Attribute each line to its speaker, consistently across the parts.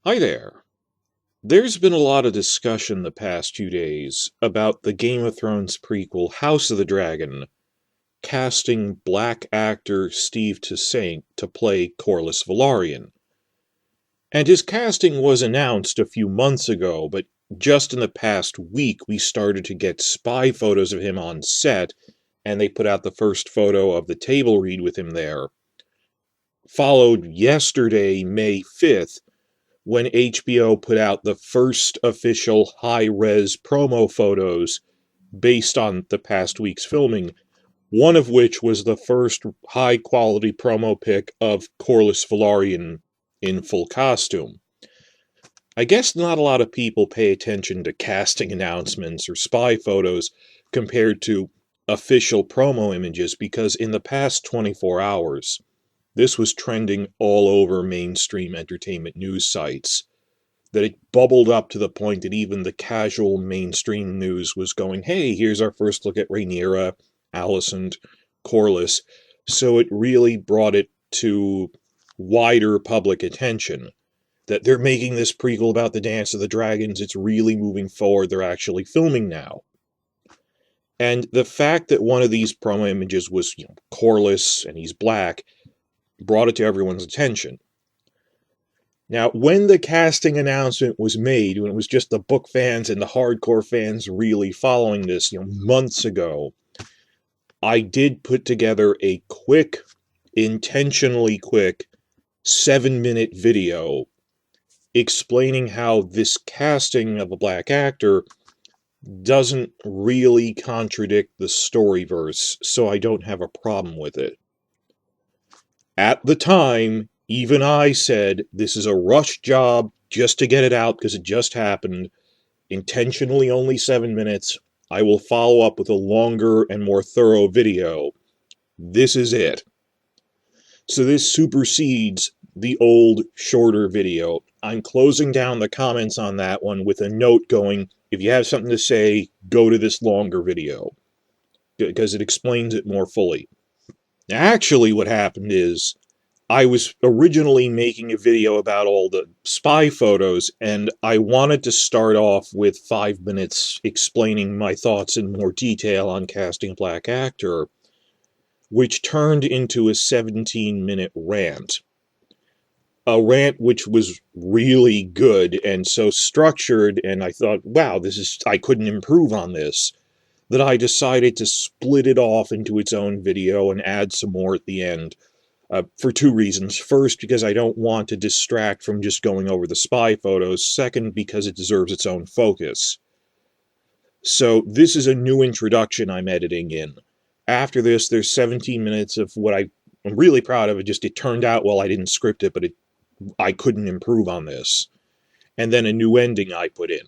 Speaker 1: Hi there. There's been a lot of discussion the past few days about the Game of Thrones prequel House of the Dragon casting black actor Steve Toussaint to play Corlys Velaryon. And his casting was announced a few months ago, but just in the past week we started to get spy photos of him on set, and they put out the first photo of the table read with him there. Followed yesterday, May 5th, when HBO put out the first official high-res promo photos based on the past week's filming, one of which was the first high-quality promo pic of Corlys Velaryon in full costume. I guess not a lot of people pay attention to casting announcements or spy photos compared to official promo images, because in the past 24 hours, this was trending all over mainstream entertainment news sites, that it bubbled up to the point that even the casual mainstream news was going, hey, here's our first look at Rhaenyra, Alicent, Corlys. So it really brought it to wider public attention that they're making this prequel about the Dance of the Dragons. It's really moving forward. They're actually filming now. And the fact that one of these promo images was, Corlys and he's black, brought it to everyone's attention. Now, when the casting announcement was made, when it was just the book fans and the hardcore fans really following this, months ago, I did put together a quick, intentionally quick, 7-minute video explaining how this casting of a black actor doesn't really contradict the storyverse, so I don't have a problem with it. At the time, even I said, this is a rush job just to get it out because it just happened. Intentionally only 7 minutes. I will follow up with a longer and more thorough video. This is it. So this supersedes the old, shorter video. I'm closing down the comments on that one with a note going, if you have something to say, go to this longer video, because it explains it more fully. Actually, what happened is, I was originally making a video about all the spy photos, and I wanted to start off with 5 minutes explaining my thoughts in more detail on casting a black actor, which turned into a 17-minute rant. A rant which was really good and so structured, and I thought, wow, I couldn't improve on this, that I decided to split it off into its own video and add some more at the end. For two reasons. First, because I don't want to distract from just going over the spy photos. Second, because it deserves its own focus. So this is a new introduction I'm editing in. After this, there's 17 minutes of what I'm really proud of. It turned out well. I didn't script it, but I couldn't improve on this. And then a new ending I put in.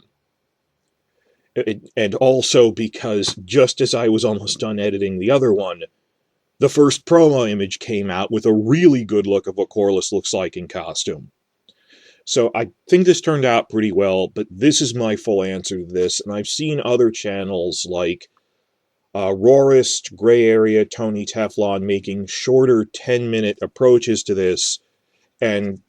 Speaker 1: And also because just as I was almost done editing the other one, the first promo image came out with a really good look of what Corlys looks like in costume. So I think this turned out pretty well, but this is my full answer to this, and I've seen other channels like Roarist, Gray Area, Tony Teflon making shorter 10-minute approaches to this, and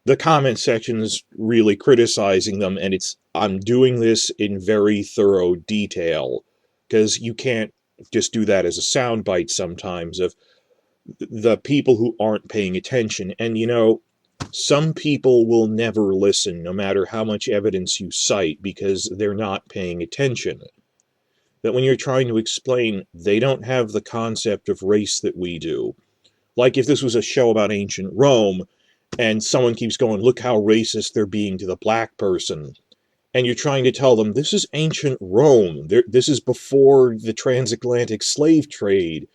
Speaker 1: the comment section's really criticizing them, and I'm doing this in very thorough detail, because you can't just do that as a soundbite sometimes of the people who aren't paying attention. And some people will never listen, no matter how much evidence you cite, because they're not paying attention. That when you're trying to explain, they don't have the concept of race that we do. Like if this was a show about ancient Rome, and someone keeps going, look how racist they're being to the black person. And you're trying to tell them, this is ancient Rome. This is before the transatlantic slave trade.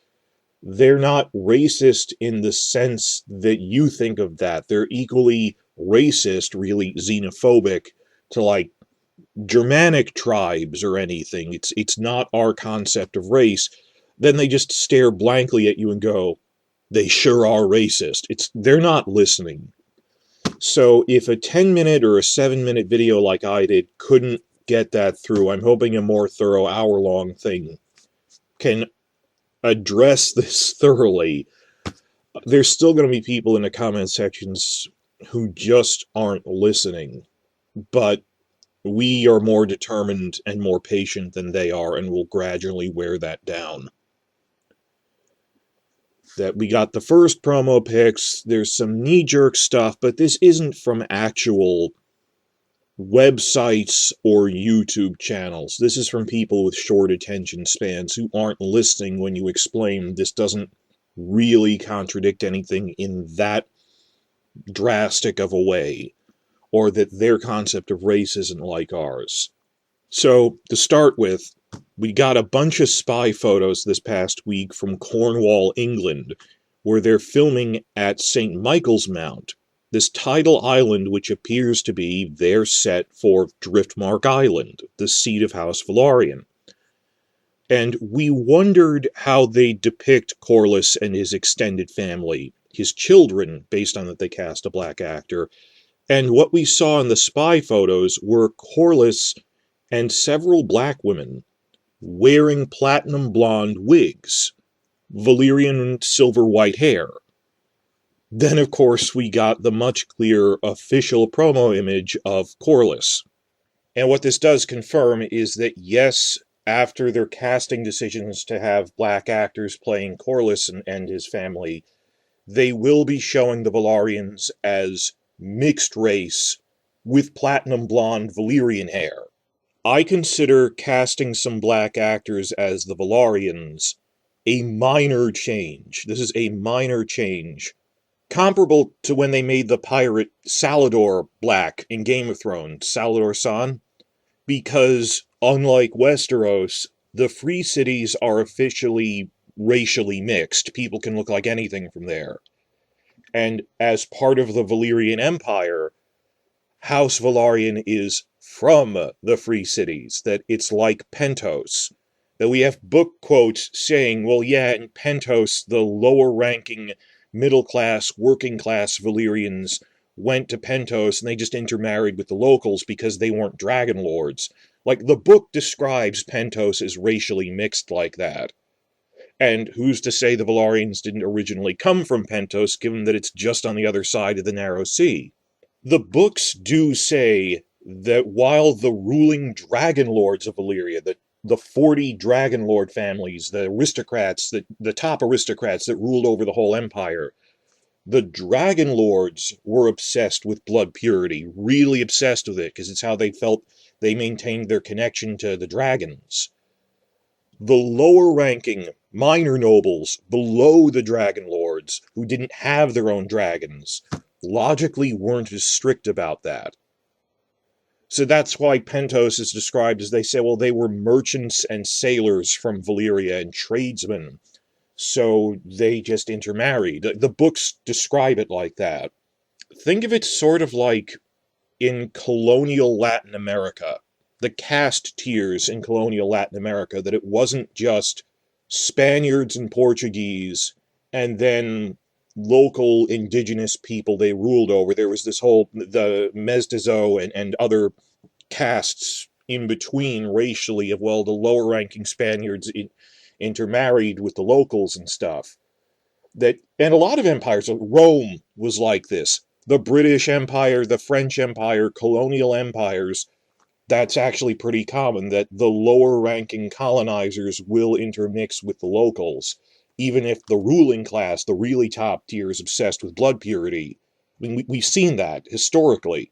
Speaker 1: They're not racist in the sense that you think of that. They're equally racist, really xenophobic, to Germanic tribes or anything. It's not our concept of race. Then they just stare blankly at you and go, they sure are racist. They're not listening. So if a 10-minute or a 7-minute video like I did couldn't get that through, I'm hoping a more thorough hour-long thing can address this thoroughly. There's still going to be people in the comment sections who just aren't listening. But we are more determined and more patient than they are, and will gradually wear that down. That we got the first promo pics, there's some knee-jerk stuff, but this isn't from actual websites or YouTube channels. This is from people with short attention spans who aren't listening when you explain this doesn't really contradict anything in that drastic of a way, or that their concept of race isn't like ours. So, to start with, we got a bunch of spy photos this past week from Cornwall, England, where they're filming at St. Michael's Mount, this tidal island which appears to be their set for Driftmark Island, the seat of House Velaryon. And we wondered how they depict Corlys and his extended family, his children, based on that they cast a black actor. And what we saw in the spy photos were Corlys and several black women wearing platinum blonde wigs, Valyrian silver white hair. Then, of course, we got the much clearer official promo image of Corlys. And what this does confirm is that, yes, after their casting decisions to have black actors playing Corlys and his family, they will be showing the Velaryons as mixed race with platinum blonde Valyrian hair. I consider casting some black actors as the Velaryons a minor change. This is a minor change. Comparable to when they made the pirate Salador black in Game of Thrones, Salador San. Because, unlike Westeros, the free cities are officially racially mixed. People can look like anything from there. And as part of the Valyrian Empire, House Velaryon is from the free cities, that it's like Pentos. That we have book quotes saying, well, yeah, in Pentos, the lower-ranking, middle-class, working-class Valyrians went to Pentos and they just intermarried with the locals because they weren't dragon lords. Like, the book describes Pentos as racially mixed like that. And who's to say the Velaryons didn't originally come from Pentos, given that it's just on the other side of the Narrow Sea? The books do say that while the ruling dragon lords of Valyria, the 40 dragon lord families, the aristocrats, the top aristocrats that ruled over the whole empire, the dragon lords were obsessed with blood purity, really obsessed with it, because it's how they felt they maintained their connection to the dragons. The lower-ranking minor nobles below the dragon lords, who didn't have their own dragons, logically weren't as strict about that. So that's why Pentos is described as, they say, well, they were merchants and sailors from Valyria and tradesmen, so they just intermarried. The books describe it like that. Think of it sort of like in colonial Latin America, the caste tiers in colonial Latin America, that it wasn't just Spaniards and Portuguese and then local indigenous people they ruled over. There was this whole, the mestizo and other castes in between racially of, well, the lower ranking Spaniards intermarried with the locals and stuff. That, and a lot of empires, Rome was like this. The British Empire, the French Empire, colonial empires, that's actually pretty common, that the lower ranking colonizers will intermix with the locals, even if the ruling class, the really top tier, is obsessed with blood purity. I mean, we've seen that historically.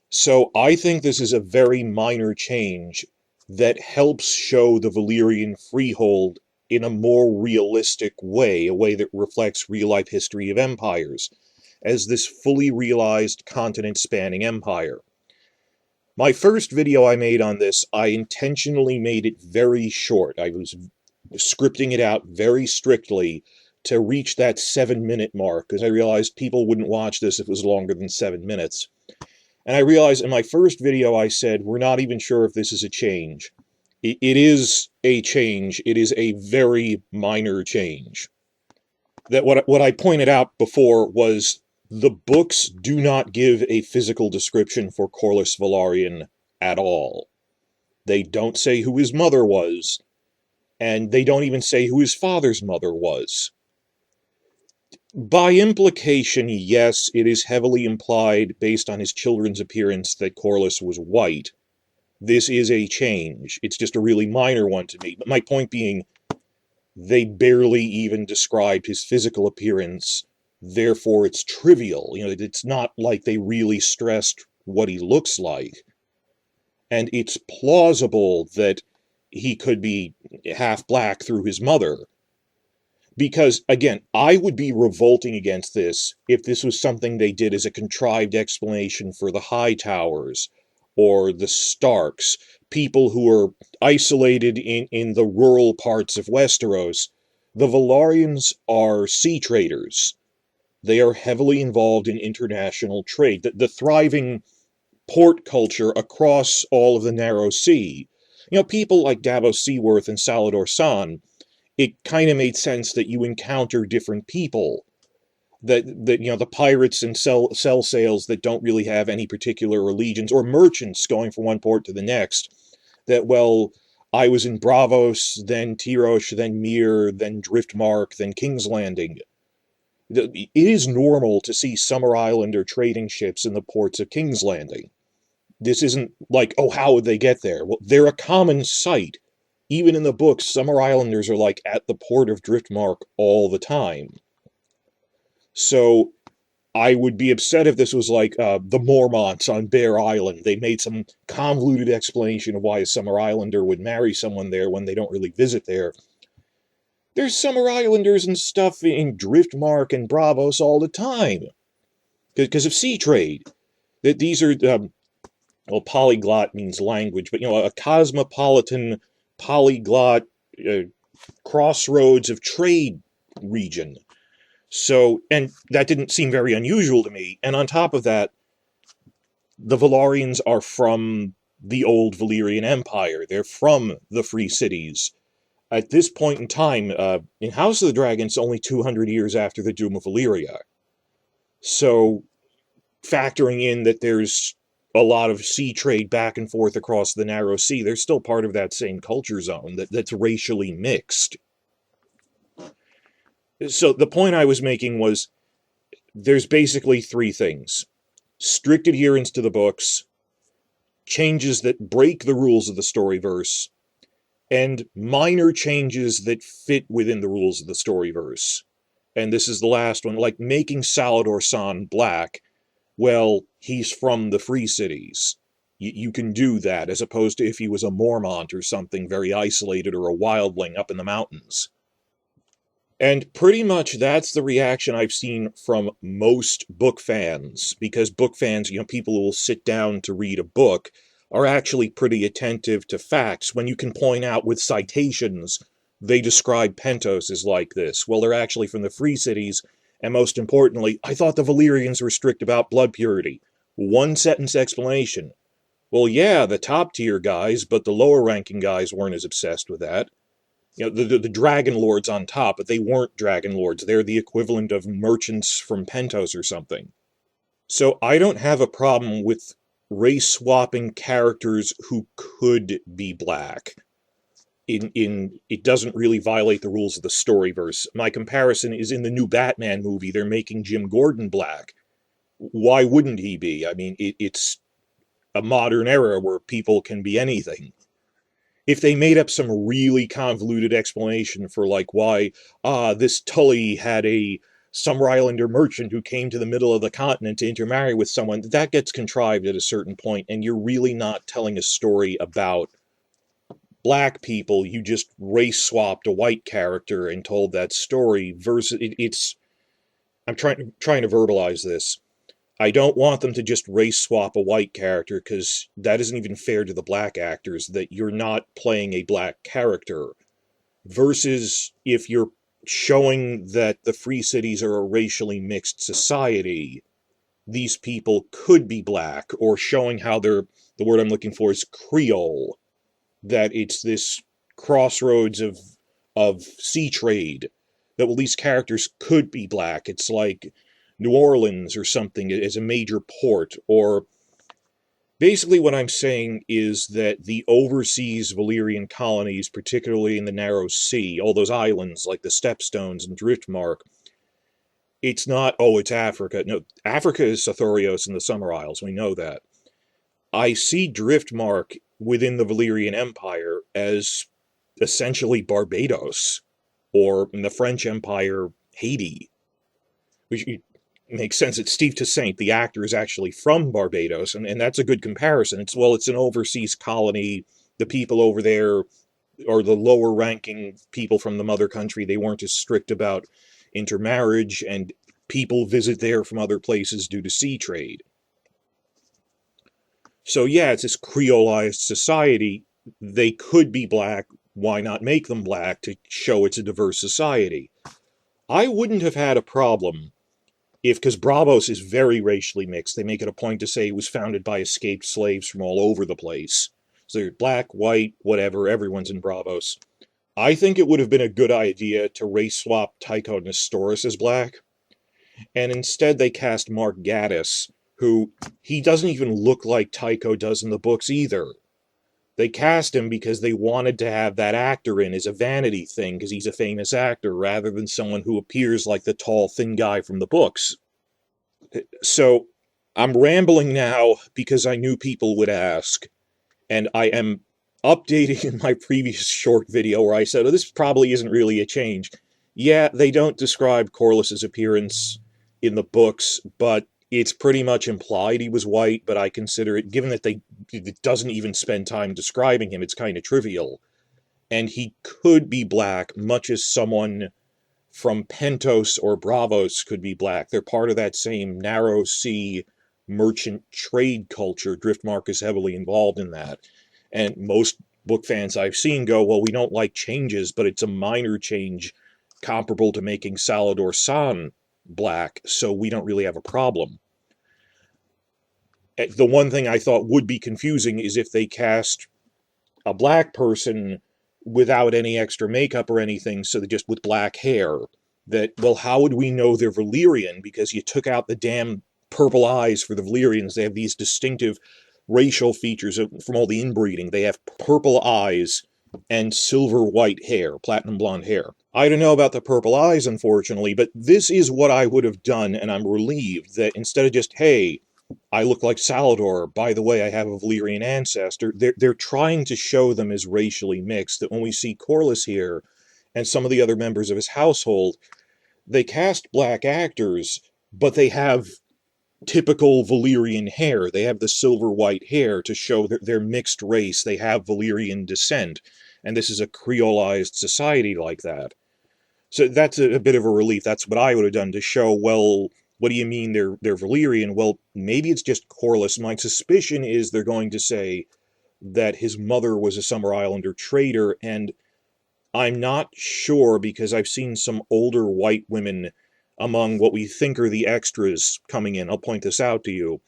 Speaker 1: So I think this is a very minor change that helps show the Valyrian freehold in a more realistic way, a way that reflects real-life history of empires, as this fully realized continent-spanning empire. My first video I made on this, I intentionally made it very short. I was scripting it out very strictly to reach that 7-minute mark, because I realized people wouldn't watch this if it was longer than 7 minutes. And I realized in my first video I said, we're not even sure if this is a change. It is a change. It is a very minor change. That what I pointed out before was the books do not give a physical description for Corlys Velaryon at all. They don't say who his mother was, and they don't even say who his father's mother was. By implication, yes, it is heavily implied, based on his children's appearance, that Corlys was white. This is a change. It's just a really minor one to me. But my point being, they barely even described his physical appearance, therefore it's trivial. It's not like they really stressed what he looks like. And it's plausible that he could be half black through his mother. Because, again, I would be revolting against this if this was something they did as a contrived explanation for the Hightowers or the Starks, people who are isolated in the rural parts of Westeros. The Velaryons are sea traders. They are heavily involved in international trade. The thriving port culture across all of the Narrow Sea. People like Davos Seaworth and Salador San, it kind of made sense that you encounter different people. That the pirates and sell sails that don't really have any particular allegiance, or merchants going from one port to the next. That, well, I was in Braavos, then Tyrosh, then Myr, then Driftmark, then King's Landing. It is normal to see Summer Islander trading ships in the ports of King's Landing. This isn't like, oh, how would they get there? Well, they're a common sight. Even in the books, Summer Islanders are like at the port of Driftmark all the time. So I would be upset if this was like the Mormonts on Bear Island. They made some convoluted explanation of why a Summer Islander would marry someone there when they don't really visit there. There's Summer Islanders and stuff in Driftmark and Braavos all the time because of sea trade. These are, well, polyglot means language, but a cosmopolitan, polyglot crossroads of trade region. So, and that didn't seem very unusual to me. And on top of that, the Velaryons are from the old Valyrian Empire. They're from the Free Cities. At this point in time, in House of the Dragon, it's only 200 years after the Doom of Valyria. So, factoring in that there's a lot of sea trade back and forth across the Narrow Sea, they're still part of that same culture zone that's racially mixed. So the point I was making was, there's basically three things: strict adherence to the books, changes that break the rules of the storyverse, and minor changes that fit within the rules of the storyverse. And this is the last one, like making Salador San black. Well, he's from the Free Cities. You can do that, as opposed to if he was a Mormont or something very isolated, or a wildling up in the mountains. And pretty much that's the reaction I've seen from most book fans, because book fans, people who will sit down to read a book, are actually pretty attentive to facts. When you can point out with citations, they describe Pentos as like this. Well, they're actually from the Free Cities, and most importantly, I thought the Valyrians were strict about blood purity. One sentence explanation. Well, yeah, the top tier guys, but the lower ranking guys weren't as obsessed with that. The Dragon Lords on top, but they weren't Dragon Lords. They're the equivalent of merchants from Pentos or something. So I don't have a problem with race-swapping characters who could be black. It doesn't really violate the rules of the storyverse. My comparison is in the new Batman movie. They're making Jim Gordon black. Why wouldn't he be? I mean, it's a modern era where people can be anything. If they made up some really convoluted explanation for, like, why, this Tully had a Summer Islander merchant who came to the middle of the continent to intermarry with someone, that gets contrived at a certain point, and you're really not telling a story about black people. You just race-swapped a white character and told that story, versus, it's... I'm trying to verbalize this. I don't want them to just race swap a white character, because that isn't even fair to the black actors, that you're not playing a black character. Versus if you're showing that the Free Cities are a racially mixed society, these people could be black, or showing how they're, the word I'm looking for is Creole, that it's this crossroads of sea trade, that, well, these characters could be black. It's like New Orleans or something as a major port. Or basically what I'm saying is that the overseas Valyrian colonies, particularly in the Narrow Sea, all those islands like the Stepstones and Driftmark, It's not, oh, it's Africa. No, Africa is Sothorios and the Summer Isles. We know that. I see Driftmark within the Valyrian Empire as essentially Barbados, or in the French Empire, Haiti. Which makes sense. It's Steve Toussaint, the actor, is actually from Barbados, and that's a good comparison. It's an overseas colony. The people over there are the lower ranking people from the mother country. They weren't as strict about intermarriage, and people visit there from other places due to sea trade. So yeah, it's this creolized society. They could be black. Why not make them black to show it's a diverse society? I wouldn't have had a problem because Braavos is very racially mixed. They make it a point to say it was founded by escaped slaves from all over the place. So they're black, white, whatever, everyone's in Braavos. I think it would have been a good idea to race swap Tycho Nestoris as black. And instead they cast Mark Gatiss, who, he doesn't even look like Tycho does in the books either. They cast him because they wanted to have that actor in as a vanity thing, because he's a famous actor, rather than someone who appears like the tall, thin guy from the books. So, I'm rambling now because I knew people would ask, and I am updating in my previous short video where I said, oh, this probably isn't really a change. Yeah, they don't describe Corlys's appearance in the books, but it's pretty much implied he was white, but I consider it, given that it doesn't even spend time describing him, it's kind of trivial. And he could be black, much as someone from Pentos or Braavos could be black. They're part of that same narrow sea merchant trade culture. Driftmark is heavily involved in that. And most book fans I've seen go, well, we don't like changes, but it's a minor change comparable to making Salador San black, so we don't really have a problem. The one thing I thought would be confusing is if they cast a black person without any extra makeup or anything, so just with black hair. That, well, how would we know they're Valyrian? Because you took out the damn purple eyes for the Valyrians. They have these distinctive racial features from all the inbreeding. They have purple eyes and silver white hair, platinum blonde hair. I don't know about the purple eyes, unfortunately, but this is what I would have done, and I'm relieved that instead of just, hey, I look like Salador, by the way, I have a Valyrian ancestor, they're trying to show them as racially mixed, that when we see Corlys here, and some of the other members of his household, they cast black actors, but they have typical Valyrian hair. They have the silver white hair to show that they're mixed race. They have Valyrian descent. And this is a creolized society like that. So that's a bit of a relief. That's what I would have done to show, well, what do you mean they're Valyrian? Well, maybe it's just Corlys. My suspicion is they're going to say that his mother was a Summer Islander trader, and I'm not sure because I've seen some older white women among what we think are the extras coming in. I'll point this out to you.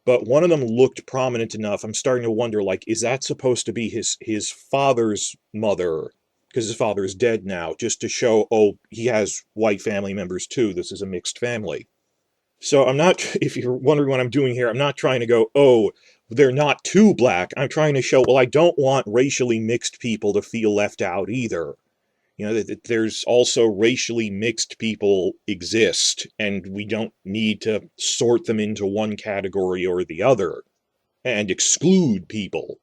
Speaker 1: But one of them looked prominent enough. I'm starting to wonder, like, is that supposed to be his father's mother? Because his father is dead now, just to show, oh, he has white family members too. This is a mixed family. So I'm not, if you're wondering what I'm doing here, I'm not trying to go, oh, they're not too black. I'm trying to show, well, I don't want racially mixed people to feel left out either. You know, that there's also racially mixed people exist, and we don't need to sort them into one category or the other, and exclude people.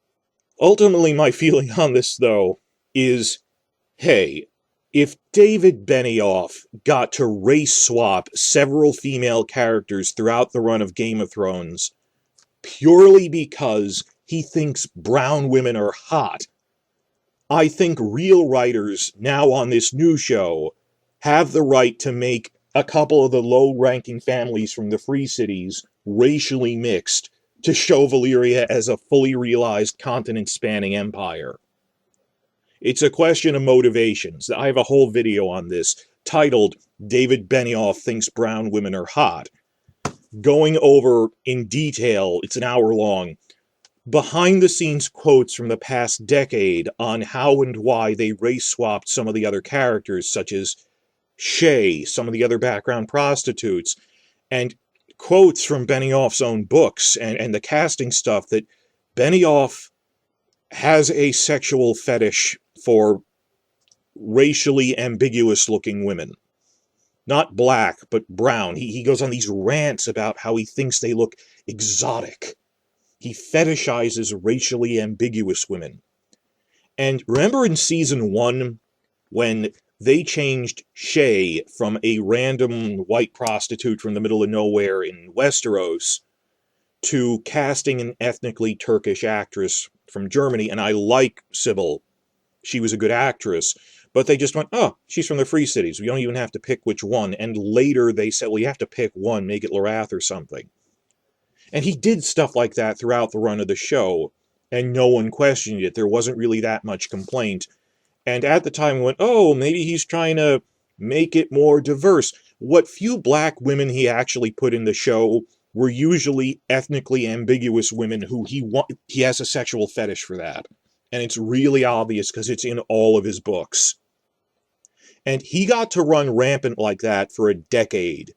Speaker 1: Ultimately, my feeling on this, though, is, hey, if David Benioff got to race swap several female characters throughout the run of Game of Thrones, purely because he thinks brown women are hot, I think real writers now on this new show have the right to make a couple of the low-ranking families from the Free Cities racially mixed to show Valyria as a fully realized continent-spanning empire. It's a question of motivations. I have a whole video on this titled, David Benioff Thinks Brown Women Are Hot, going over in detail, it's an hour long, behind-the-scenes quotes from the past decade on how and why they race-swapped some of the other characters, such as Shay, some of the other background prostitutes, and quotes from Benioff's own books and the casting stuff that Benioff has a sexual fetish for racially ambiguous-looking women. Not black, but brown. He goes on these rants about how he thinks they look exotic. He fetishizes racially ambiguous women. And remember in season 1, when they changed Shay from a random white prostitute from the middle of nowhere in Westeros to casting an ethnically Turkish actress from Germany, and I like Sybil. She was a good actress, but they just went, oh, she's from the Free Cities. We don't even have to pick which one. And later they said, well, you have to pick one, make it Larath or something. And he did stuff like that throughout the run of the show, and no one questioned it. There wasn't really that much complaint. And at the time, we went, oh, maybe he's trying to make it more diverse. What few black women he actually put in the show were usually ethnically ambiguous women who he has a sexual fetish for that. And it's really obvious because it's in all of his books. And he got to run rampant like that for a decade.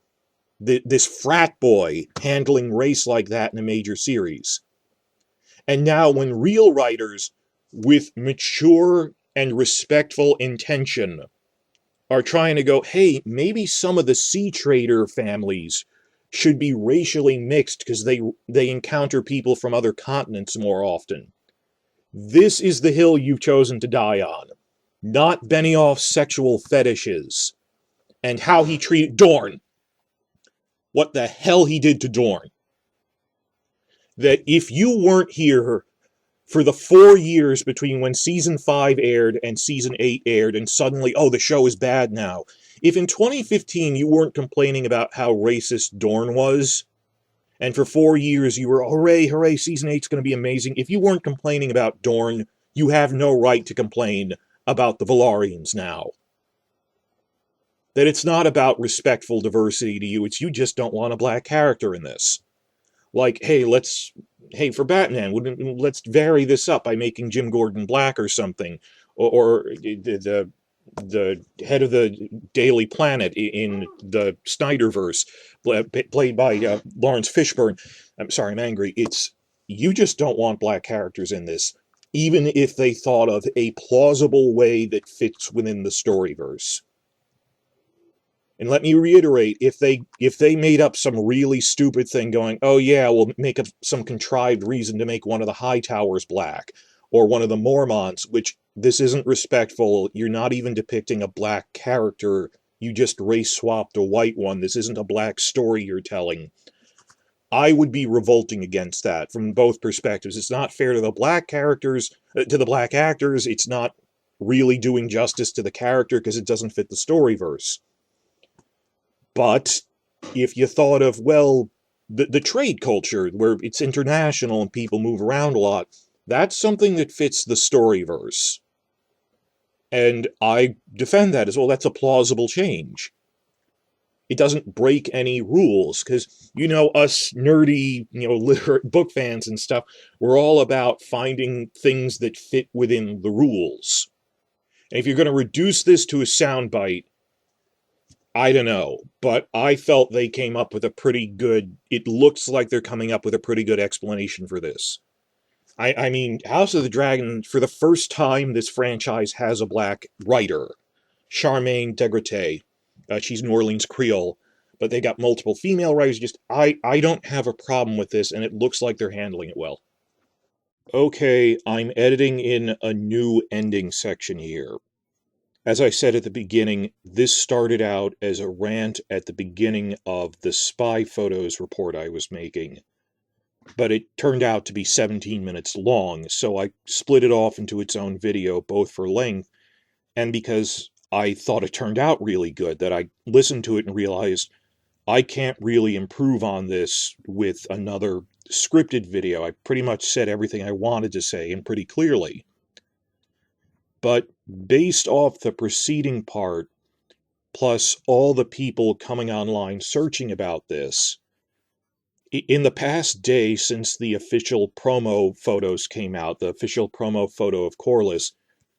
Speaker 1: This frat boy handling race like that in a major series. And now when real writers with mature and respectful intention are trying to go, hey, maybe some of the sea trader families should be racially mixed because they encounter people from other continents more often. This is the hill you've chosen to die on. Not Benioff's sexual fetishes and how he treated Dorne. What the hell he did to Dorne. That if you weren't here for the 4 years between when season 5 aired and season 8 aired and suddenly, oh, the show is bad now. If in 2015 you weren't complaining about how racist Dorne was, and for 4 years you were, hooray, hooray, season 8's going to be amazing. If you weren't complaining about Dorne, you have no right to complain about the Velaryons now. That it's not about respectful diversity to you, it's you just don't want a black character in this. Like, hey, for Batman, let's vary this up by making Jim Gordon black or something. Or the head of the Daily Planet in the Snyderverse, played by Lawrence Fishburne. I'm sorry, I'm angry. You just don't want black characters in this, even if they thought of a plausible way that fits within the storyverse. And let me reiterate, if they made up some really stupid thing going, oh yeah, we'll make up some contrived reason to make one of the Hightowers black, or one of the Mormonts, which this isn't respectful, you're not even depicting a black character, you just race-swapped a white one, this isn't a black story you're telling. I would be revolting against that from both perspectives. It's not fair to the black characters, to the black actors, it's not really doing justice to the character because it doesn't fit the storyverse. But if you thought of, well, the trade culture, where it's international and people move around a lot, that's something that fits the storyverse. And I defend that as well. That's a plausible change. It doesn't break any rules, because, us nerdy, literate book fans and stuff, we're all about finding things that fit within the rules. And if you're going to reduce this to a soundbite, I don't know, but I felt they came up with it looks like they're coming up with a pretty good explanation for this. I mean, House of the Dragon, for the first time, this franchise has a black writer, Charmaine Degraté. She's New Orleans Creole, but they got multiple female writers. I don't have a problem with this, and it looks like they're handling it well. Okay, I'm editing in a new ending section here. As I said at the beginning, this started out as a rant at the beginning of the spy photos report I was making, but it turned out to be 17 minutes long, so I split it off into its own video, both for length, and because I thought it turned out really good, that I listened to it and realized I can't really improve on this with another scripted video. I pretty much said everything I wanted to say, and pretty clearly. But based off the preceding part, plus all the people coming online searching about this, in the past day since the official promo photos came out, the official promo photo of Corlys,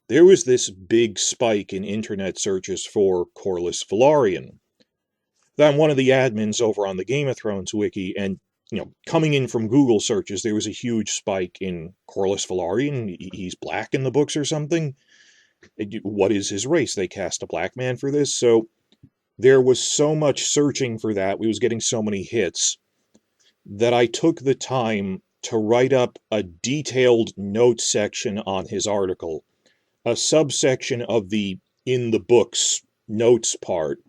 Speaker 1: there was this big spike in internet searches for Corlys Velaryon. I'm one of the admins over on the Game of Thrones wiki, and coming in from Google searches, there was a huge spike in Corlys Velaryon. He's black in the books or something. What is his race? They cast a black man for this. So there was so much searching for that, we was getting so many hits, that I took the time to write up a detailed notes section on his article, a subsection of the in the books notes part,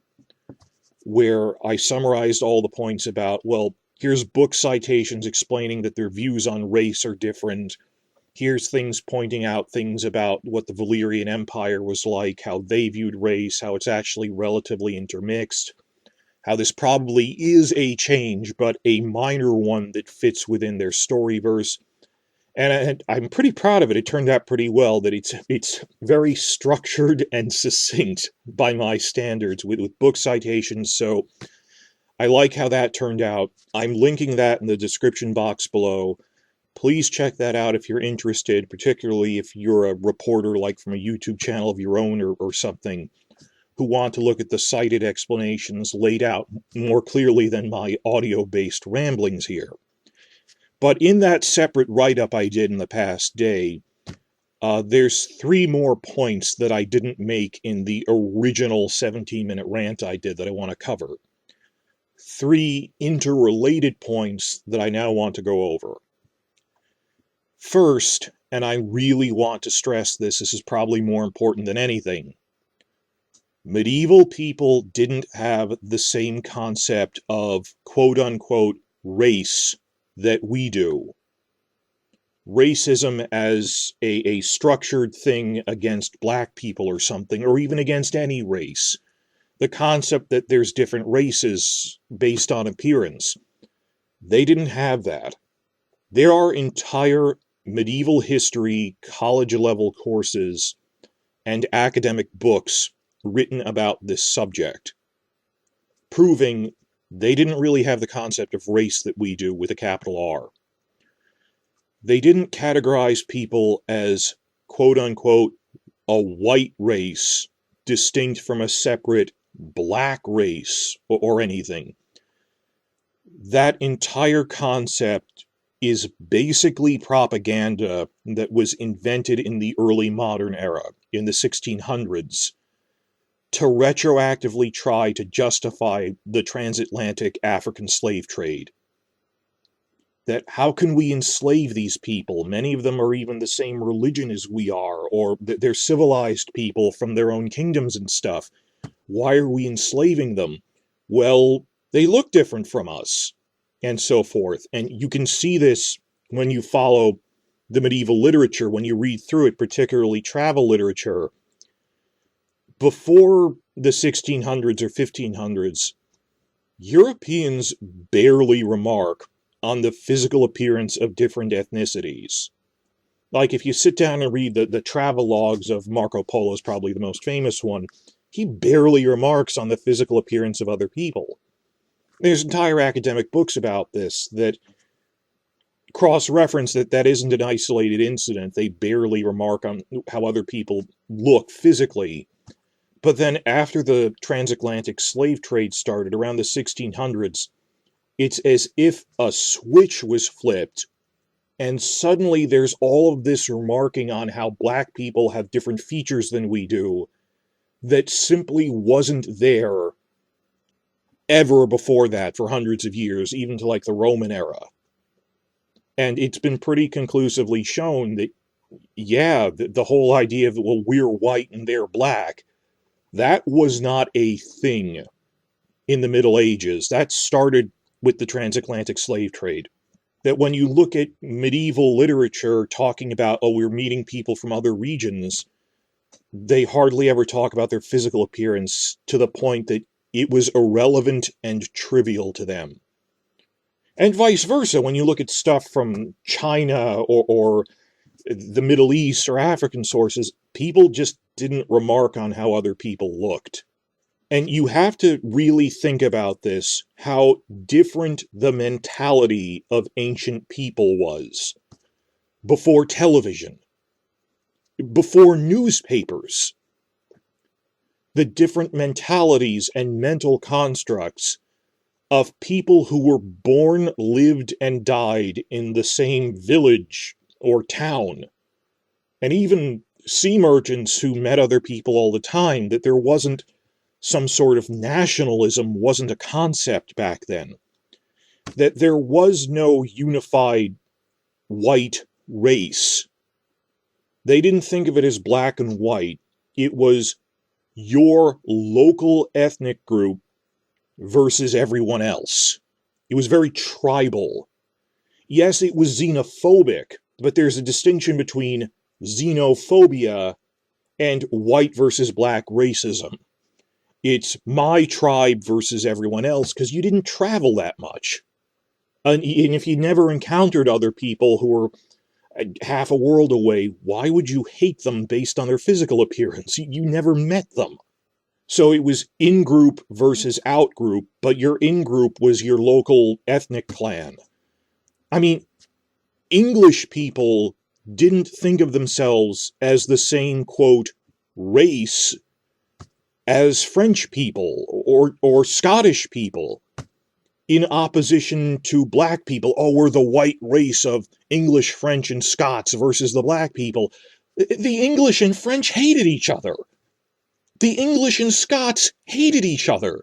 Speaker 1: where I summarized all the points about, well, here's book citations explaining that their views on race are different. Here's things pointing out things about what the Valyrian Empire was like, how they viewed race, how it's actually relatively intermixed, how this probably is a change, but a minor one that fits within their storyverse. And I'm pretty proud of it. It turned out pretty well, that it's very structured and succinct by my standards with book citations, so I like how that turned out. I'm linking that in the description box below. Please check that out if you're interested, particularly if you're a reporter like from a YouTube channel of your own or something, who want to look at the cited explanations laid out more clearly than my audio-based ramblings here. But in that separate write-up I did in the past day, there's 3 more points that I didn't make in the original 17-minute rant I did that I want to cover. 3 interrelated points that I now want to go over. First, and I really want to stress this is probably more important than anything, medieval people didn't have the same concept of quote-unquote race that we do. Racism as a structured thing against black people or something, or even against any race. The concept that there's different races based on appearance. They didn't have that. There are entire medieval history, college-level courses, and academic books written about this subject, proving they didn't really have the concept of race that we do with a capital R. They didn't categorize people as, quote-unquote, a white race, distinct from a separate black race, or anything. That entire concept is basically propaganda that was invented in the early modern era, in the 1600s, to retroactively try to justify the transatlantic African slave trade. That how can we enslave these people? Many of them are even the same religion as we are, or they're civilized people from their own kingdoms and stuff. Why are we enslaving them? Well, they look different from us, and so forth. And you can see this when you follow the medieval literature, when you read through it, particularly travel literature. Before the 1600s or 1500s, Europeans barely remark on the physical appearance of different ethnicities. Like, if you sit down and read the travel logs of Marco Polo, is probably the most famous one, he barely remarks on the physical appearance of other people. There's entire academic books about this that cross-reference that isn't an isolated incident. They barely remark on how other people look physically. But then after the transatlantic slave trade started around the 1600s, it's as if a switch was flipped, and suddenly there's all of this remarking on how black people have different features than we do that simply wasn't there ever before that for hundreds of years, even to like the Roman era. And it's been pretty conclusively shown that, yeah, the whole idea of, well, we're white and they're black, that was not a thing in the Middle Ages. That started with the transatlantic slave trade. That when you look at medieval literature talking about, oh, we're meeting people from other regions, they hardly ever talk about their physical appearance to the point that it was irrelevant and trivial to them. And vice versa, when you look at stuff from China or the Middle East or African sources, people just didn't remark on how other people looked. And you have to really think about this, how different the mentality of ancient people was. Before television. Before newspapers. The different mentalities and mental constructs of people who were born, lived, and died in the same village or town. And even sea merchants who met other people all the time, that there wasn't some sort of nationalism wasn't a concept back then. That there was no unified white race. They didn't think of it as black and white. It was your local ethnic group versus everyone else. It was very tribal. Yes, it was xenophobic, but there's a distinction between xenophobia and white versus black racism. It's my tribe versus everyone else because you didn't travel that much. And if you never encountered other people who were half a world away, why would you hate them based on their physical appearance? You never met them. So it was in-group versus out-group, but your in-group was your local ethnic clan. I mean, English people didn't think of themselves as the same, quote, race as French people or Scottish people, in opposition to black people. Oh, we're the white race of English, French, and Scots versus the black people. The English and French hated each other. The English and Scots hated each other.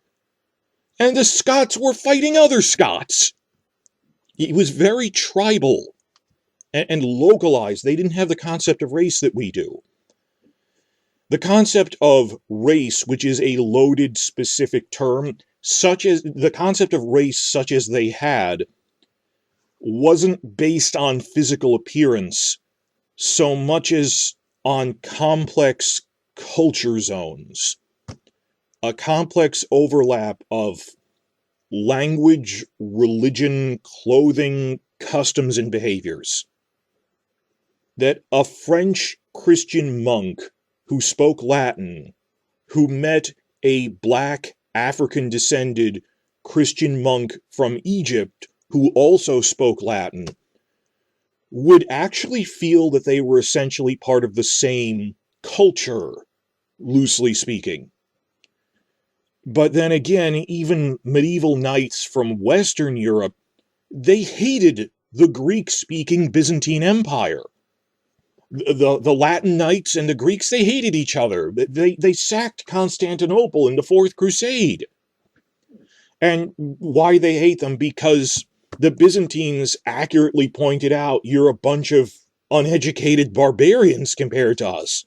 Speaker 1: And the Scots were fighting other Scots. It was very tribal and localized. They didn't have the concept of race that we do. The concept of race, which is a loaded specific term, such as the concept of race such as they had, wasn't based on physical appearance so much as on complex culture zones. A complex overlap of language, religion, clothing, customs, and behaviors. That a French Christian monk who spoke Latin, who met a black African-descended Christian monk from Egypt who also spoke Latin, would actually feel that they were essentially part of the same culture, loosely speaking. But then again, even medieval knights from Western Europe, they hated the Greek-speaking Byzantine Empire. The Latin knights and the Greeks, they hated each other. They sacked Constantinople in the Fourth Crusade. And why they hate them? Because the Byzantines accurately pointed out, you're a bunch of uneducated barbarians compared to us.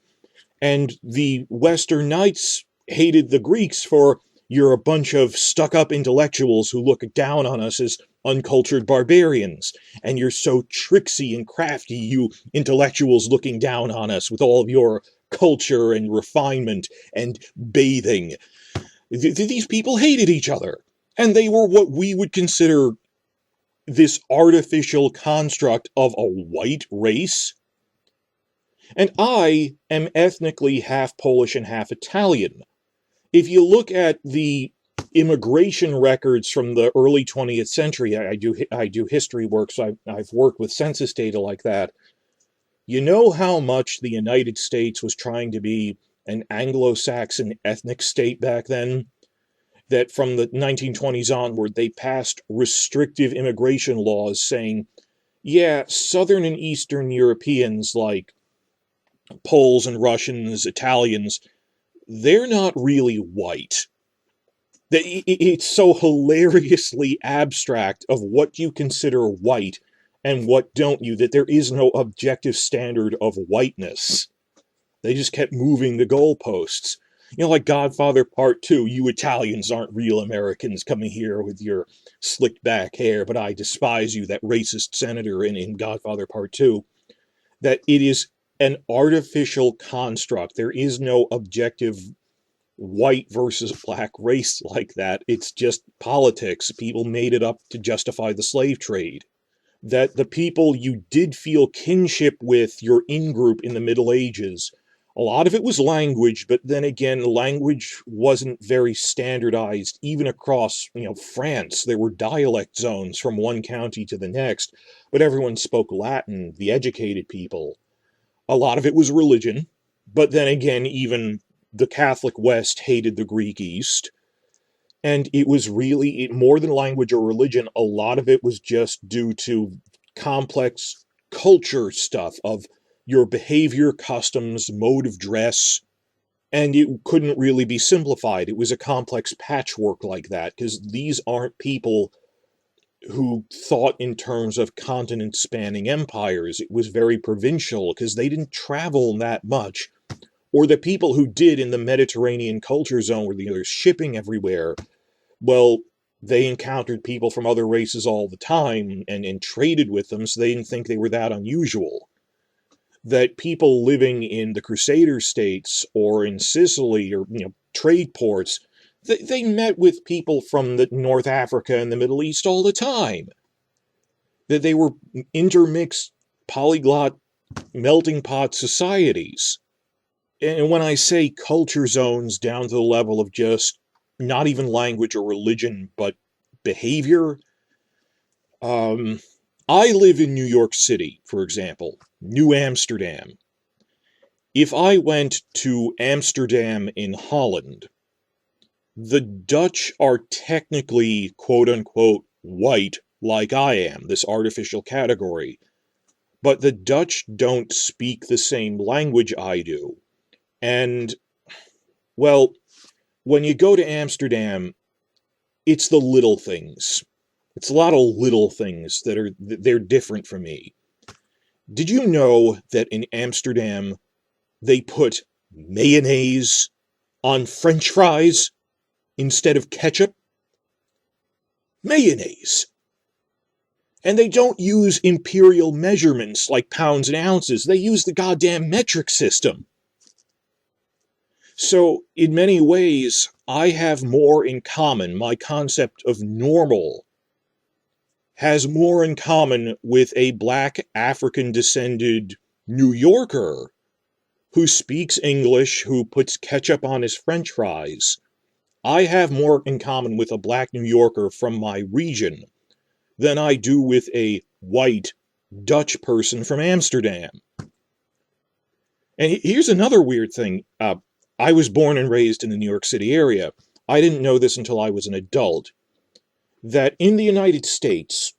Speaker 1: And the Western knights hated the Greeks for, you're a bunch of stuck-up intellectuals who look down on us as uncultured barbarians, and you're so tricksy and crafty, you intellectuals looking down on us with all of your culture and refinement and bathing. These people hated each other, and they were what we would consider this artificial construct of a white race. And I am ethnically half Polish and half Italian. If you look at the immigration records from the early 20th century, I do history work, so I've worked with census data like that. You know how much the United States was trying to be an Anglo-Saxon ethnic state back then? That from the 1920s onward, they passed restrictive immigration laws saying, yeah, Southern and Eastern Europeans like Poles and Russians, Italians, they're not really white. It's so hilariously abstract of what you consider white and what don't you, that there is no objective standard of whiteness. They just kept moving the goalposts. You know, like Godfather Part 2, you Italians aren't real Americans coming here with your slicked back hair, but I despise you, that racist senator in Godfather Part 2. That it is an artificial construct. There is no objective white versus black race like that. It's just politics. People made it up to justify the slave trade. That the people you did feel kinship with, your in-group in the Middle Ages, a lot of it was language, but then again, language wasn't very standardized, even across, France. There were dialect zones from one county to the next, but everyone spoke Latin, the educated people. A lot of it was religion, but then again, even the Catholic West hated the Greek East. And it was really, more than language or religion, a lot of it was just due to complex culture stuff of your behavior, customs, mode of dress. And it couldn't really be simplified. It was a complex patchwork like that, because these aren't people who thought in terms of continent-spanning empires. It was very provincial, because they didn't travel that much. Or the people who did in the Mediterranean culture zone, where there's shipping everywhere, well, they encountered people from other races all the time and traded with them, so they didn't think they were that unusual. That people living in the Crusader states or in Sicily or trade ports, they met with people from the North Africa and the Middle East all the time. That they were intermixed, polyglot, melting pot societies. And when I say culture zones down to the level of just not even language or religion, but behavior, I live in New York City, for example, New Amsterdam. If I went to Amsterdam in Holland, the Dutch are technically, quote-unquote, white, like I am, this artificial category. But the Dutch don't speak the same language I do. And, well, when you go to Amsterdam, it's the little things. It's a lot of little things they're different from me. Did you know that in Amsterdam, they put mayonnaise on French fries instead of ketchup? Mayonnaise. And they don't use imperial measurements like pounds and ounces. They use the goddamn metric system. So, in many ways, I have more in common. My concept of normal has more in common with a black African-descended New Yorker who speaks English, who puts ketchup on his French fries. I have more in common with a black New Yorker from my region than I do with a white Dutch person from Amsterdam. And here's another weird thing. I was born and raised in the New York City area. I didn't know this until I was an adult. That in the United States,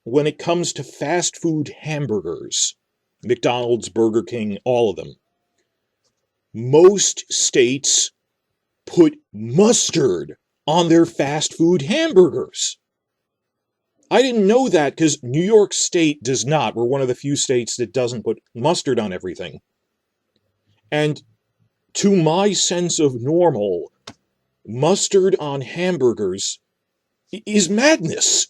Speaker 1: when it comes to fast food hamburgers, McDonald's, Burger King, all of them, most states put mustard on their fast food hamburgers. I didn't know that because New York State does not. We're one of the few states that doesn't put mustard on everything. And to my sense of normal, mustard on hamburgers is madness.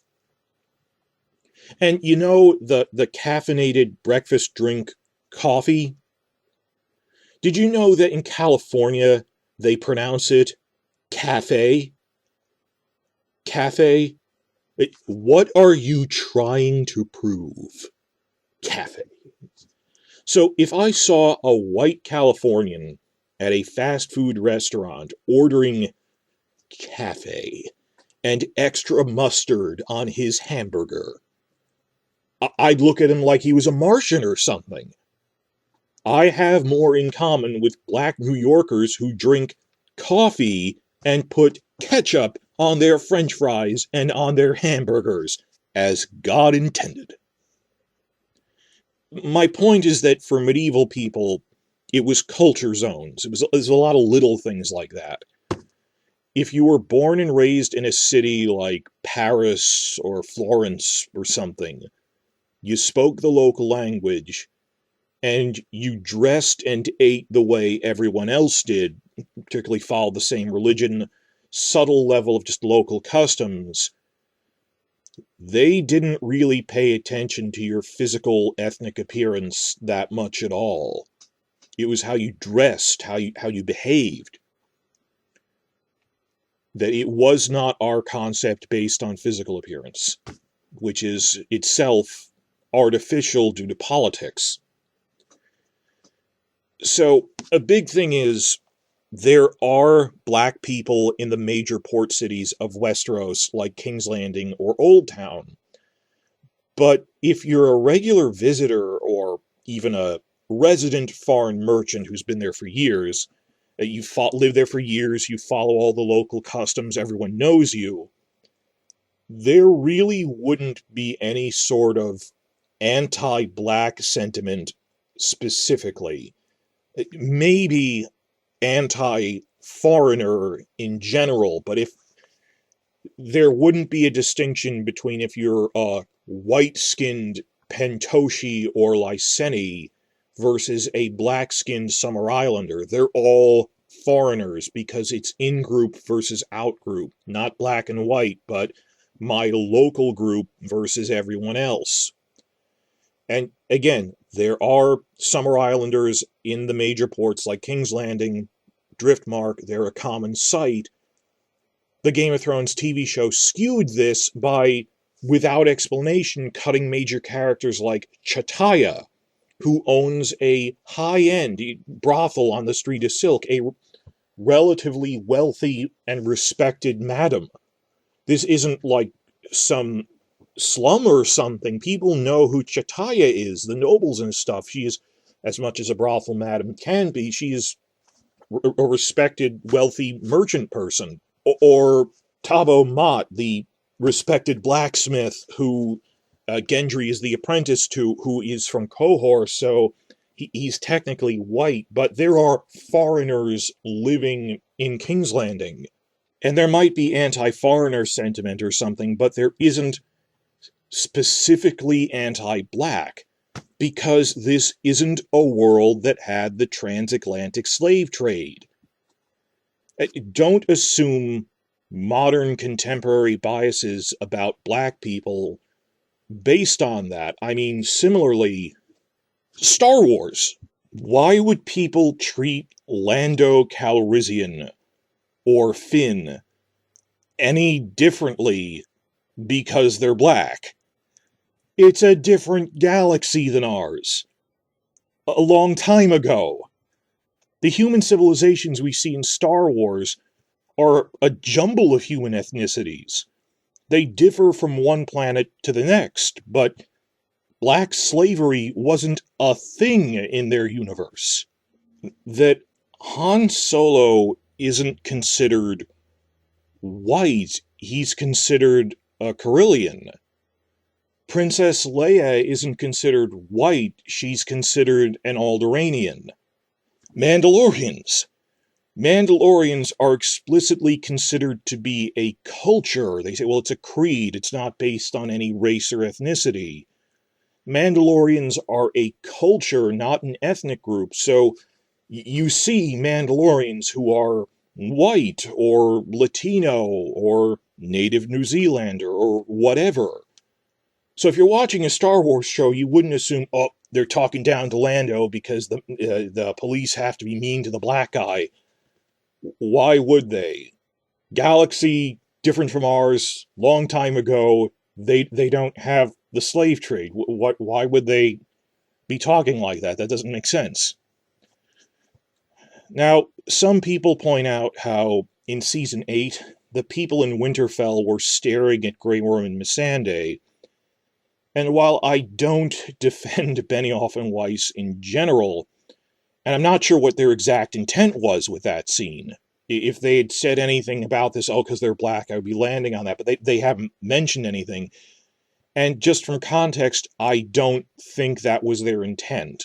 Speaker 1: And you know the caffeinated breakfast drink coffee? Did you know that in California they pronounce it cafe? Cafe? What are you trying to prove? Cafe. So if I saw a white Californian at a fast food restaurant ordering cafe and extra mustard on his hamburger, I'd look at him like he was a Martian or something. I have more in common with black New Yorkers who drink coffee and put ketchup on their French fries and on their hamburgers, as God intended. My point is that for medieval people, it was culture zones. It was a lot of little things like that. If you were born and raised in a city like Paris or Florence or something, you spoke the local language, and you dressed and ate the way everyone else did, particularly followed the same religion, subtle level of just local customs, they didn't really pay attention to your physical ethnic appearance that much at all. It was how you dressed, how you behaved. That it was not our concept based on physical appearance, which is itself artificial due to politics. So, a big thing is, there are black people in the major port cities of Westeros, like King's Landing or Old Town. But if you're a regular visitor or even a resident foreign merchant who's been there for years, you live there for years, you follow all the local customs, everyone knows you, there really wouldn't be any sort of anti-black sentiment specifically. Maybe anti-foreigner in general, but if there wouldn't be a distinction between if you're a white-skinned Pentoshi or Lyseni versus a black-skinned Summer Islander. They're all foreigners because it's in-group versus out-group, not black and white, but my local group versus everyone else. And again, there are Summer Islanders in the major ports like King's Landing, Driftmark. They're a common sight. The Game of Thrones TV show skewed this by, without explanation, cutting major characters like Chataya, who owns a high-end brothel on the Street of Silk, a relatively wealthy and respected madam. This isn't like some slum or something. People know who Chataya is, the nobles and stuff. She is, as much as a brothel madam can be, she is a respected, wealthy merchant person. Or Tabo Mott, the respected blacksmith who Gendry is the apprentice to, who is from Qohor, so he's technically white, but there are foreigners living in King's Landing. And there might be anti-foreigner sentiment or something, but there isn't specifically anti-black, because this isn't a world that had the transatlantic slave trade. Don't assume modern contemporary biases about black people based on that. I mean, similarly, Star Wars. Why would people treat Lando Calrissian or Finn any differently because they're black? It's a different galaxy than ours. A long time ago. The human civilizations we see in Star Wars are a jumble of human ethnicities. They differ from one planet to the next, but black slavery wasn't a thing in their universe. That Han Solo isn't considered white, he's considered a Corellian. Princess Leia isn't considered white, she's considered an Alderaanian. Mandalorians. Mandalorians are explicitly considered to be a culture. They say, well, it's a creed. It's not based on any race or ethnicity. Mandalorians are a culture, not an ethnic group. So you see Mandalorians who are white or Latino or native New Zealander or whatever. So if you're watching a Star Wars show, you wouldn't assume, oh, they're talking down to Lando because the police have to be mean to the black guy. Why would they? Galaxy different from ours, long time ago. They don't have the slave trade. Why would they be talking like that? That doesn't make sense. Now, some people point out how in Season 8, the people in Winterfell were staring at Grey Worm and Missandei. And while I don't defend Benioff and Weiss in general, and I'm not sure what their exact intent was with that scene. If they had said anything about this, oh, because they're black, I would be landing on that, but they haven't mentioned anything. And just from context, I don't think that was their intent.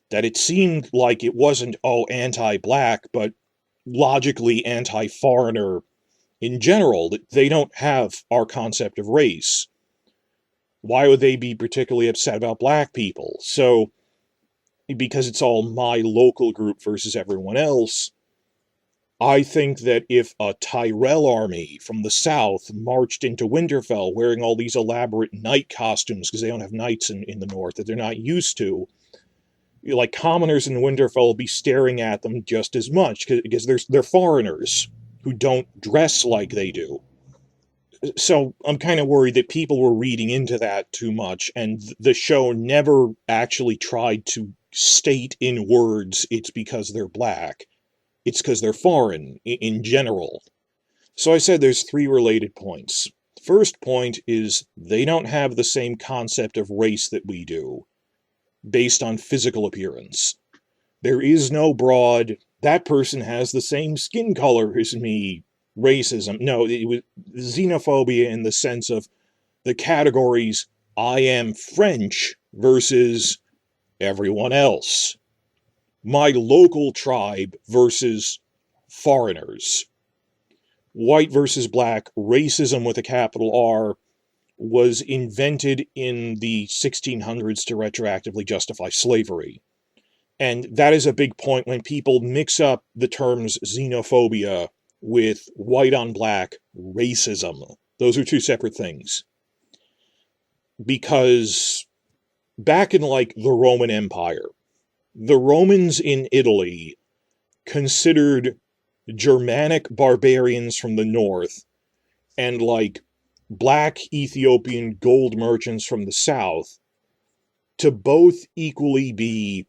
Speaker 1: That it seemed like it wasn't, oh, anti-black, but logically anti-foreigner in general. That they don't have our concept of race. Why would they be particularly upset about black people? So, because it's all my local group versus everyone else, I think that if a Tyrell army from the south marched into Winterfell wearing all these elaborate knight costumes, because they don't have knights in the north that they're not used to, like commoners in Winterfell will be staring at them just as much, because they're foreigners who don't dress like they do. So I'm kind of worried that people were reading into that too much, and the show never actually tried to state in words it's because they're black. It's because they're foreign, in general. So I said there's 3 related points. First point is they don't have the same concept of race that we do, based on physical appearance. There is no broad, that person has the same skin color as me, racism. No, it was xenophobia in the sense of the categories I am French versus everyone else. my local tribe versus foreigners. White versus black, racism with a capital R, was invented in the 1600s to retroactively justify slavery. And that is a big point when people mix up the terms xenophobia with white on black racism. Those are two separate things. Because back in like the Roman Empire, the Romans in Italy considered Germanic barbarians from the north and like black Ethiopian gold merchants from the south to both equally be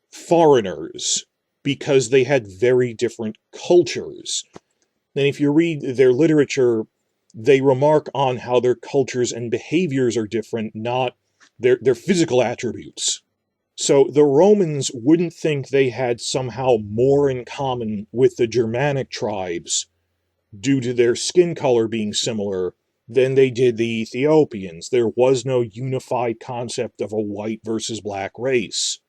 Speaker 1: foreigners because they had very different cultures. And if you read their literature, they remark on how their cultures and behaviors are different, not their physical attributes. So the Romans wouldn't think they had somehow more in common with the Germanic tribes due to their skin color being similar than they did the Ethiopians. There was no unified concept of a white versus black race.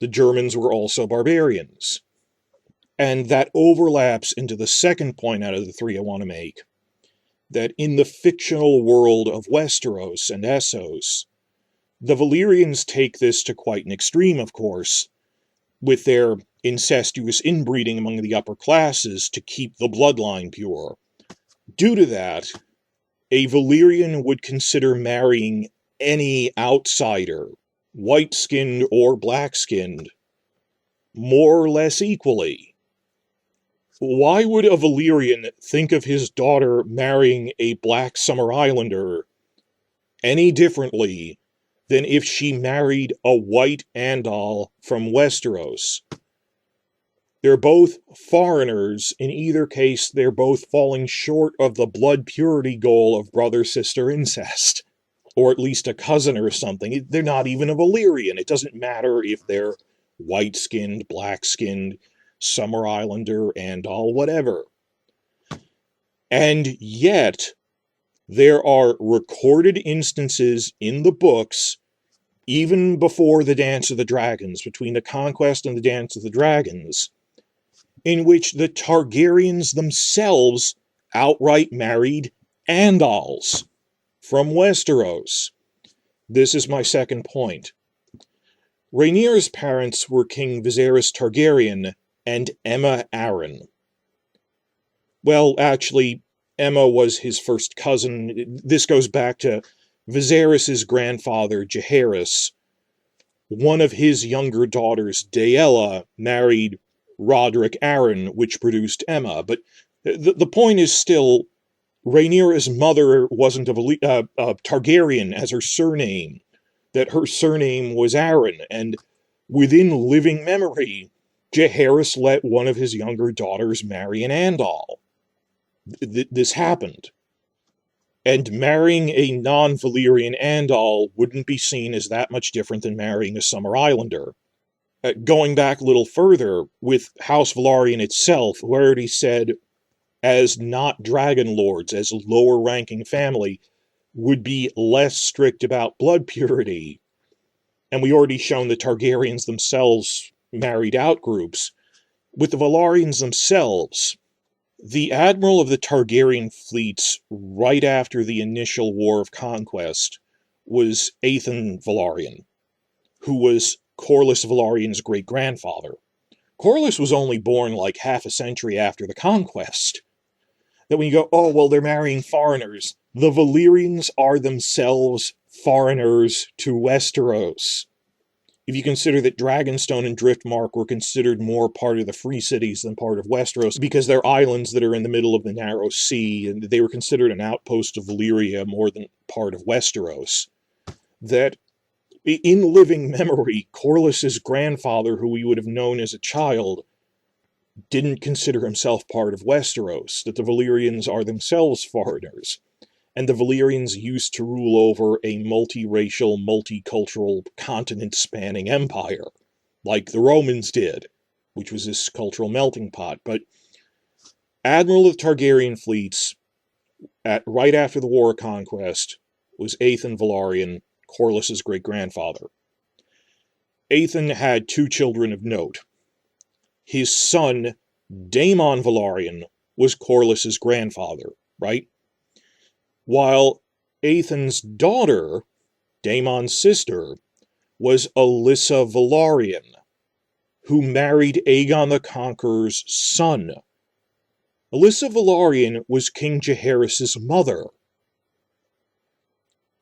Speaker 1: The Germans were also barbarians. And that overlaps into the second point out of the three I want to make, that in the fictional world of Westeros and Essos, the Valyrians take this to quite an extreme, of course, with their incestuous inbreeding among the upper classes to keep the bloodline pure. Due to that, a Valyrian would consider marrying any outsider, white-skinned or black-skinned, more or less equally. Why would a Valyrian think of his daughter marrying a black Summer Islander any differently than if she married a white Andal from Westeros? They're both foreigners. In either case, they're both falling short of the blood purity goal of brother-sister incest. Or at least a cousin or something. They're not even a Valyrian. It doesn't matter if they're white-skinned, black-skinned, Summer Islander, Andal, whatever. And yet, there are recorded instances in the books, even before the Dance of the Dragons, between the Conquest and the Dance of the Dragons, in which the Targaryens themselves outright married Andals from Westeros. This is my second point. Rhaenyra's parents were King Viserys Targaryen and Aemma Arryn. Well, actually, Aemma was his first cousin. This goes back to Viserys' grandfather, Jaehaerys. One of his younger daughters, Daella, married Roderick Arryn, which produced Aemma. But the point is still, Rhaenyra's mother wasn't a Targaryen as her surname, that her surname was Arryn, and within living memory, Jaehaerys let one of his younger daughters marry an Andal. This happened. And marrying a non-Valyrian Andal wouldn't be seen as that much different than marrying a Summer Islander. Going back a little further, with House Velaryon itself, who already said, as not dragon lords, as a lower-ranking family, would be less strict about blood purity. And we already shown the Targaryens themselves married out groups. With the Velaryons themselves, the admiral of the Targaryen fleets right after the initial War of Conquest was Aethan Velaryon, who was Corlys Velaryon's great-grandfather. Corlys was only born like half a century after the conquest. That when you go, oh, well, they're marrying foreigners, the Valyrians are themselves foreigners to Westeros. If you consider that Dragonstone and Driftmark were considered more part of the Free Cities than part of Westeros, because they're islands that are in the middle of the Narrow Sea, and they were considered an outpost of Valyria more than part of Westeros, that in living memory, Corlys's grandfather, who we would have known as a child, didn't consider himself part of Westeros, that the Valyrians are themselves foreigners. And the Valyrians used to rule over a multiracial, multicultural, continent-spanning empire, like the Romans did, which was this cultural melting pot. But Admiral of Targaryen fleets, right after the War of Conquest, was Aethan Velaryon, Corlys's great-grandfather. Aethan had 2 children of note. His son, Daemon Velaryon, was Corlys's grandfather, right? While Aethan's daughter, Daemon's sister, was Alyssa Velaryon, who married Aegon the Conqueror's son. Alyssa Velaryon was King Jaehaerys' mother.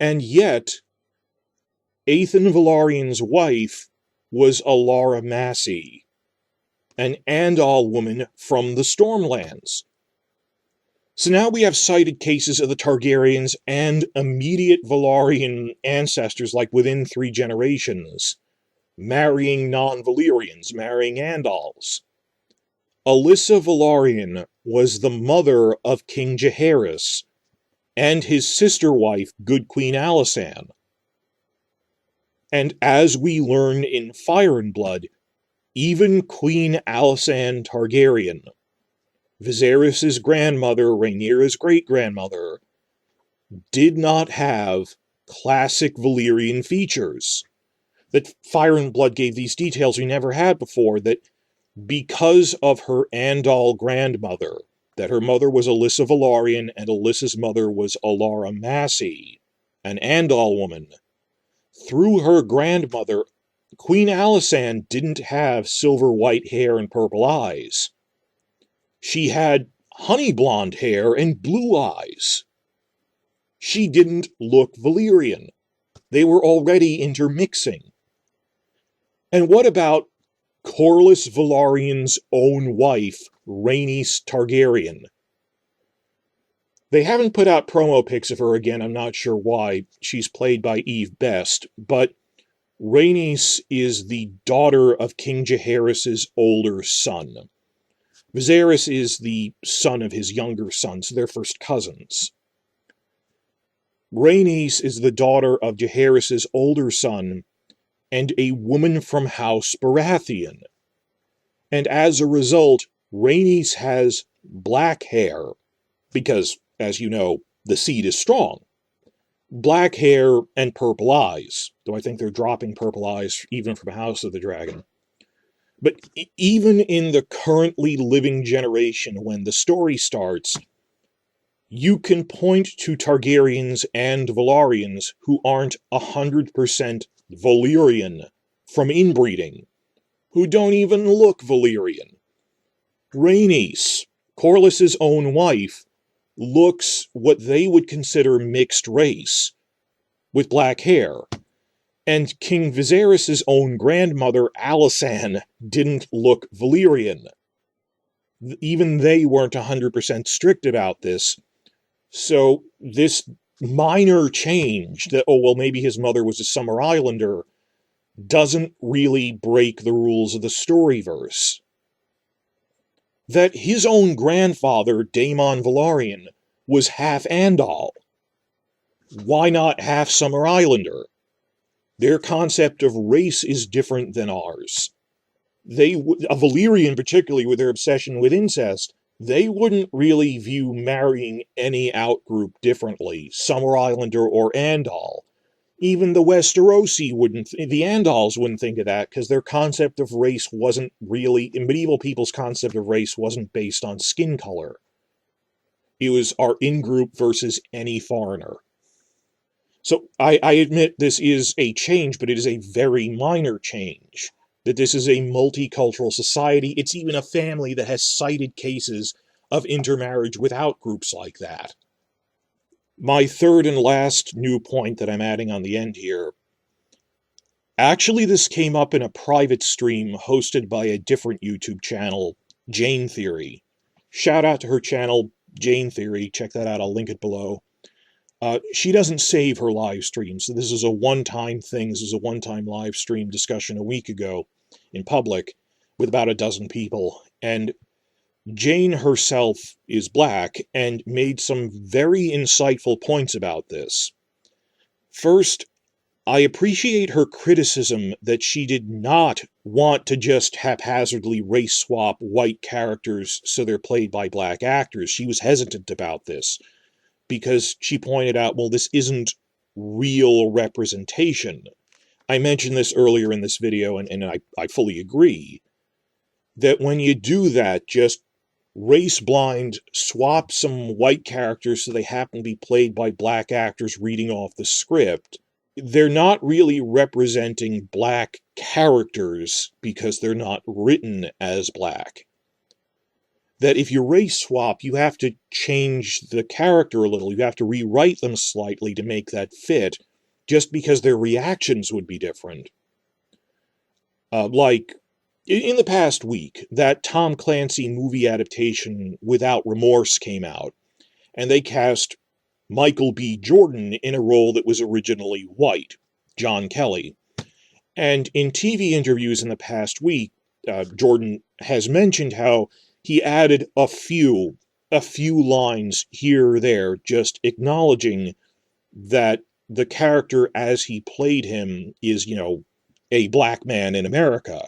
Speaker 1: And yet, Aethan Velaryon's wife was Alara Massey, an Andal woman from the Stormlands. So now we have cited cases of the Targaryens and immediate Valyrian ancestors, like within 3 generations, marrying non-Valyrians, marrying Andals. Alyssa Velaryon was the mother of King Jaehaerys and his sister wife, Good Queen Alysanne. And as we learn in Fire and Blood, even Queen Alysanne Targaryen, Viserys' grandmother, Rhaenyra's great-grandmother, did not have classic Valyrian features. That Fire and Blood gave these details we never had before, that because of her Andal grandmother, that her mother was Alyssa Velaryon and Alyssa's mother was Alara Massey, an Andal woman, through her grandmother, Queen Alysanne didn't have silver white hair and purple eyes. She had honey blonde hair and blue eyes. She didn't look Valyrian. They were already intermixing. And what about Corlys Velaryon's own wife, Rhaenys Targaryen? They haven't put out promo pics of her again, I'm not sure why. She's played by Eve Best, but Rhaenys is the daughter of King Jaehaerys' older son. Viserys is the son of his younger son, so they're first cousins. Rhaenys is the daughter of Jaehaerys' older son and a woman from House Baratheon. And as a result, Rhaenys has black hair, because, as you know, the seed is strong. Black hair and purple eyes, though I think they're dropping purple eyes even from House of the Dragon. But even in the currently living generation, when the story starts, you can point to Targaryens and Velaryons who aren't 100% Valyrian from inbreeding, who don't even look Valyrian. Rhaenys, Corlys' own wife, looks what they would consider mixed race, with black hair. And King Viserys' own grandmother, Alysanne, didn't look Valyrian. Even they weren't 100% strict about this. So this minor change that, oh, well, maybe his mother was a Summer Islander, doesn't really break the rules of the storyverse. That his own grandfather, Daemon Velaryon, was half Andal. Why not half Summer Islander? Their concept of race is different than ours. A Valyrian, particularly with their obsession with incest, they wouldn't really view marrying any outgroup differently, Summer Islander or Andal. Even the Westerosi the Andals wouldn't think of that, because their concept of race wasn't really, in medieval people's concept of race wasn't based on skin color. It was our in-group versus any foreigner. So I admit this is a change, but it is a very minor change. That this is a multicultural society. It's even a family that has cited cases of intermarriage without groups like that. My third and last new point that I'm adding on the end here. Actually, this came up in a private stream hosted by a different YouTube channel, Jane Theory. Shout out to her channel, Jane Theory. Check that out. I'll link it below. She doesn't save her live streams, so this is a one-time thing. This is a one-time live stream discussion a week ago in public with about a dozen people. And Jane herself is black and made some very insightful points about this. First, I appreciate her criticism that she did not want to just haphazardly race swap white characters so they're played by black actors. She was hesitant about this, because she pointed out, well, this isn't real representation. I mentioned this earlier in this video, and I fully agree, that when you do that, just race blind, swap some white characters so they happen to be played by black actors reading off the script, they're not really representing black characters because they're not written as black. That if you race swap, you have to change the character a little, you have to rewrite them slightly to make that fit, just because their reactions would be different. Like, in the past week, that Tom Clancy movie adaptation Without Remorse came out, and they cast Michael B. Jordan in a role that was originally white, John Kelly. And in TV interviews in the past week, Jordan has mentioned how he added a few lines here or there, just acknowledging that the character as he played him is, a black man in America.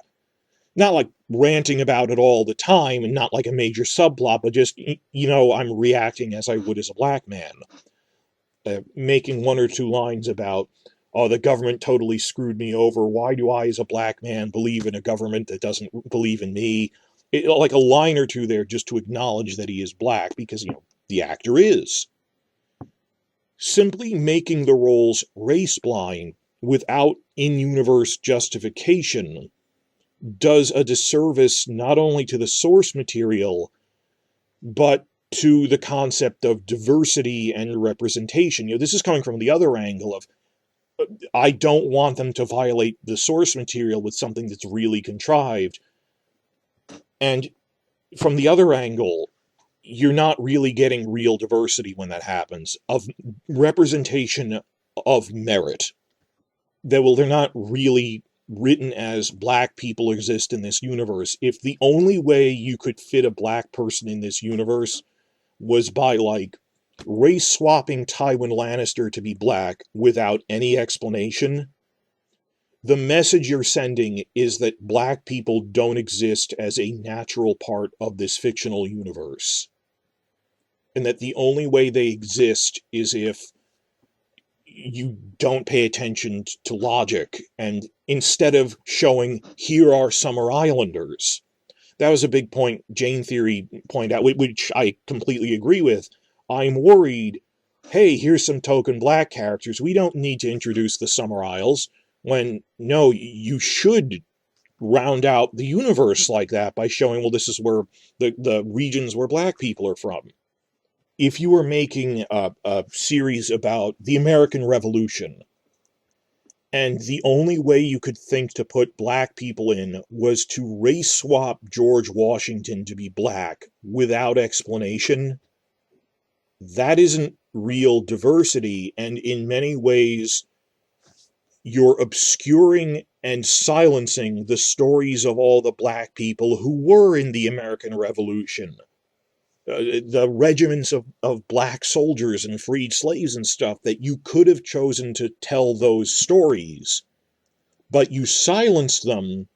Speaker 1: Not like ranting about it all the time, and not like a major subplot, but just, I'm reacting as I would as a black man. Making one or two lines about, oh, the government totally screwed me over. Why do I, as a black man, believe in a government that doesn't believe in me? Like a line or two there just to acknowledge that he is black, because, the actor is. Simply making the roles race blind without in-universe justification does a disservice not only to the source material, but to the concept of diversity and representation. This is coming from the other angle of, I don't want them to violate the source material with something that's really contrived. And from the other angle, you're not really getting real diversity when that happens, of representation of merit. They're not really written as black people exist in this universe. If the only way you could fit a black person in this universe was by, like, race swapping Tywin Lannister to be black without any explanation, the message you're sending is that black people don't exist as a natural part of this fictional universe. And that the only way they exist is if you don't pay attention to logic, and instead of showing, here are Summer Islanders. That was a big point Jane Theory pointed out, which I completely agree with. I'm worried, hey, here's some token black characters. We don't need to introduce the Summer Isles. When, no, you should round out the universe like that by showing, well, this is where the regions where black people are from. If you were making a series about the American Revolution, and the only way you could think to put black people in was to race swap George Washington to be black without explanation, that isn't real diversity, and in many ways, you're obscuring and silencing the stories of all the black people who were in the American Revolution. The regiments of black soldiers and freed slaves and stuff, that you could have chosen to tell those stories, but you silenced them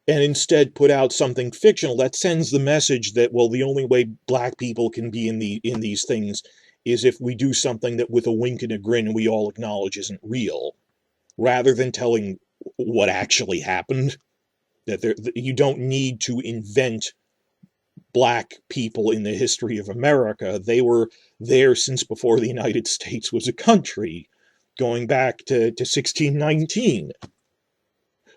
Speaker 1: and instead put out something fictional that sends the message that, well, the only way black people can be in these things is if we do something that with a wink and a grin we all acknowledge isn't real, rather than telling what actually happened. That you don't need to invent black people in the history of America. They were there since before the United States was a country, going back to 1619.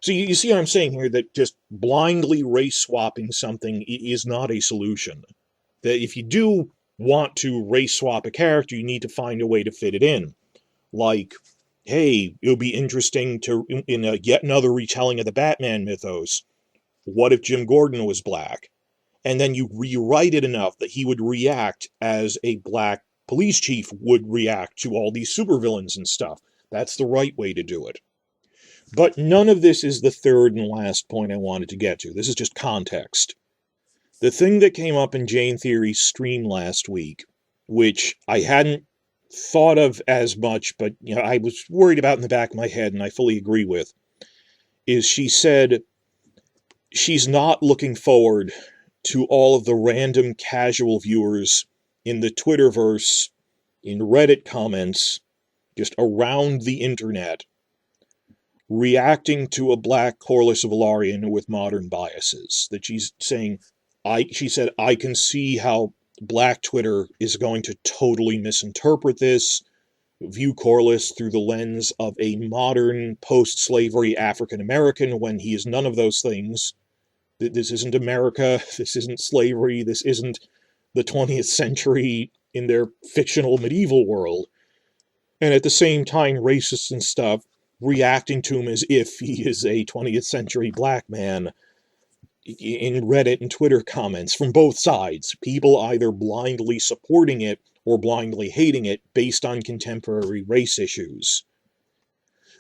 Speaker 1: So you see what I'm saying here, that just blindly race swapping something is not a solution. That if you do want to race swap a character, you need to find a way to fit it in. Like, hey, it would be interesting to, in yet another retelling of the Batman mythos, what if Jim Gordon was black? And then you rewrite it enough that he would react as a black police chief would react to all these supervillains and stuff. That's the right way to do it. But none of this is the third and last point I wanted to get to. This is just context. The thing that came up in Jane Theory's stream last week, which I hadn't thought of as much, but I was worried about in the back of my head, and I fully agree with, is she said she's not looking forward to all of the random casual viewers in the Twitterverse, in Reddit comments, just around the internet, reacting to a black Corlys Velaryon with modern biases. That she's saying, she said, I can see how black Twitter is going to totally misinterpret this, view Corlys through the lens of a modern post-slavery African-American when he is none of those things. This isn't America, this isn't slavery, this isn't the 20th century in their fictional medieval world. And at the same time, racists and stuff reacting to him as if he is a 20th century black man in Reddit and Twitter comments from both sides. People either blindly supporting it or blindly hating it based on contemporary race issues.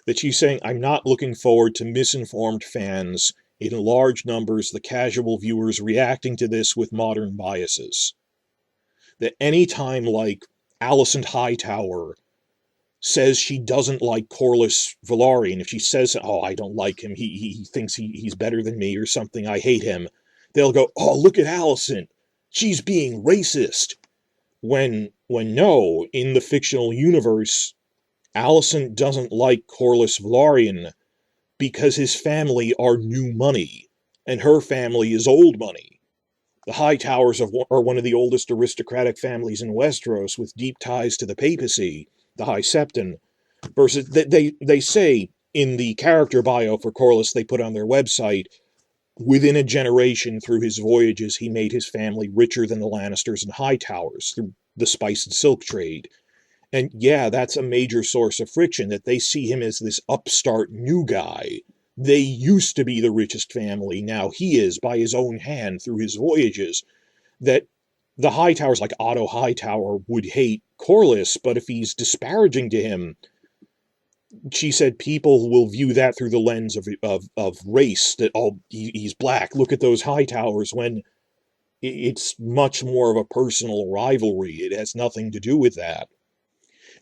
Speaker 1: That she's saying, I'm not looking forward to misinformed fans in large numbers, the casual viewers reacting to this with modern biases. That any time, like, Alicent Hightower says she doesn't like Corlys Velaryon, if she says, oh, I don't like him, he thinks he's better than me or something, I hate him, they'll go, oh, look at Alicent, she's being racist. When no, in the fictional universe, Alicent doesn't like Corlys Velaryon because his family are new money, and her family is old money. The Hightowers are one of the oldest aristocratic families in Westeros, with deep ties to the papacy, the High Septon. Versus, they say in the character bio for Corlys they put on their website, within a generation through his voyages, he made his family richer than the Lannisters and Hightowers through the spice and silk trade. And yeah, that's a major source of friction, that they see him as this upstart new guy. They used to be the richest family, now he is, by his own hand, through his voyages. That the Hightowers, like Otto Hightower, would hate Corlys, but if he's disparaging to him, she said people will view that through the lens of race, that, oh, he's black, look at those Hightowers, when it's much more of a personal rivalry. It has nothing to do with that.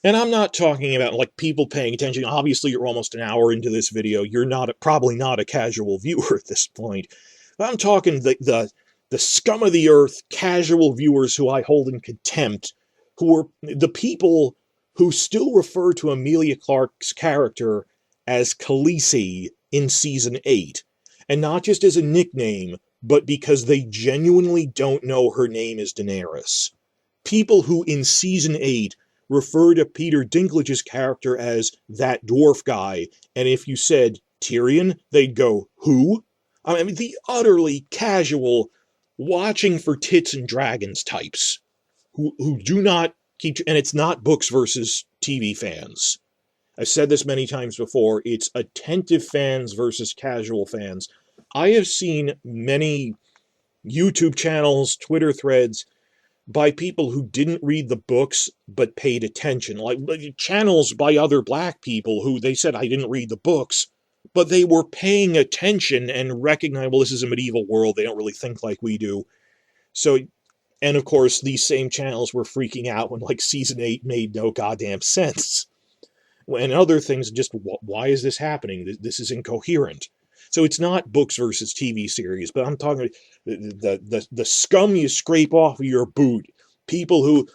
Speaker 1: And I'm not talking about, like, people paying attention. Obviously, you're almost an hour into this video. You're probably not a casual viewer at this point. But I'm talking the scum of the earth, casual viewers who I hold in contempt, who are the people who still refer to Emilia Clarke's character as Khaleesi in Season 8. And not just as a nickname, but because they genuinely don't know her name is Daenerys. People who in Season 8 refer to Peter Dinklage's character as that dwarf guy, and if you said Tyrion, they'd go, who? I mean, the utterly casual, watching for tits and dragons types, who do not keep, and it's not books versus TV fans. I've said this many times before, it's attentive fans versus casual fans. I have seen many YouTube channels, Twitter threads, by people who didn't read the books but paid attention, like channels by other black people who they said, I didn't read the books, but they were paying attention and recognized, well, this is a medieval world, they don't really think like we do. So, and of course, these same channels were freaking out when, like, Season 8 made no goddamn sense. And other things, just, why is this happening? This is incoherent. So it's not books versus TV series, but I'm talking the scum you scrape off of your boot. People who,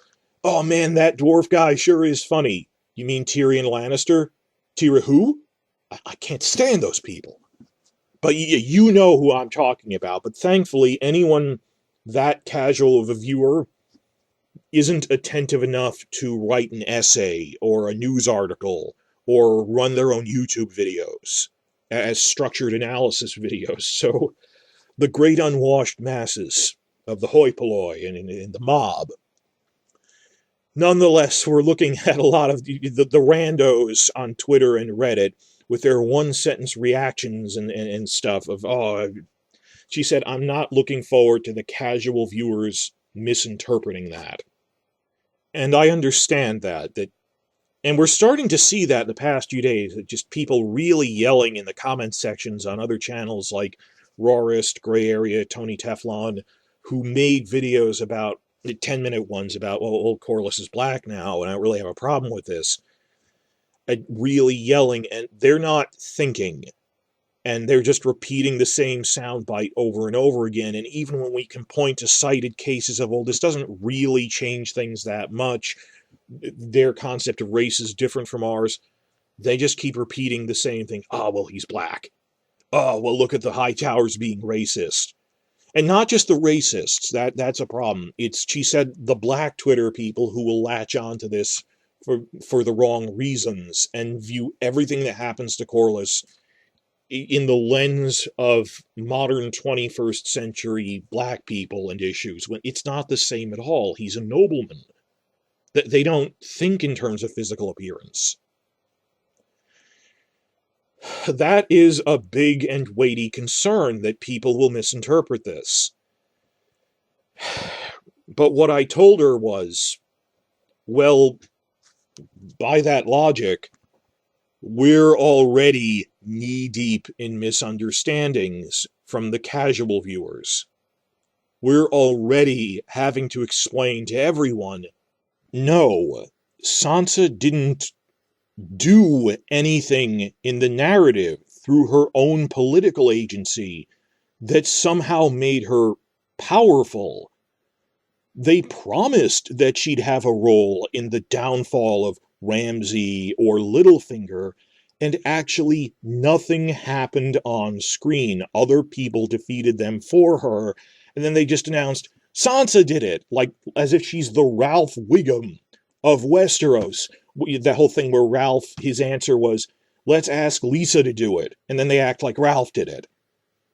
Speaker 1: oh man, that dwarf guy sure is funny. You mean Tyrion Lannister? Tyrion who? I can't stand those people. But you know who I'm talking about. But thankfully, anyone that casual of a viewer isn't attentive enough to write an essay or a news article or run their own YouTube videos as structured analysis videos. So the great unwashed masses of the hoi polloi and the mob. Nonetheless, we're looking at a lot of the randos on Twitter and Reddit with their one-sentence reactions and stuff of, oh, she said, I'm not looking forward to the casual viewers misinterpreting that. And I understand that and we're starting to see that in the past few days, just people really yelling in the comment sections on other channels like Rawrist, Gray Area, Tony Teflon, who made videos about, 10-minute ones about, well, old Corlys is black now, and I don't really have a problem with this. Really yelling, and they're not thinking. And they're just repeating the same soundbite over and over again. And even when we can point to cited cases of, well, this doesn't really change things that much, their concept of race is different from ours, They just keep repeating the same thing. Oh, well, he's black. Oh, well, look at the High Towers being racist. And not just the racists, that's a problem. She said, the black Twitter people who will latch onto this for the wrong reasons and view everything that happens to Corlys in the lens of modern 21st century black people and issues, when it's not the same at all. He's a nobleman. They don't think in terms of physical appearance. That is a big and weighty concern, that people will misinterpret this. But what I told her was, well, by that logic, we're already knee-deep in misunderstandings from the casual viewers. We're already having to explain to everyone, no, Sansa didn't do anything in the narrative through her own political agency that somehow made her powerful. They promised that she'd have a role in the downfall of Ramsay or Littlefinger, and actually nothing happened on screen. Other people defeated them for her, and then they just announced, Sansa did it, like as if she's the Ralph Wiggum of Westeros. That whole thing where Ralph, his answer was, let's ask Lisa to do it, and then they act like Ralph did it.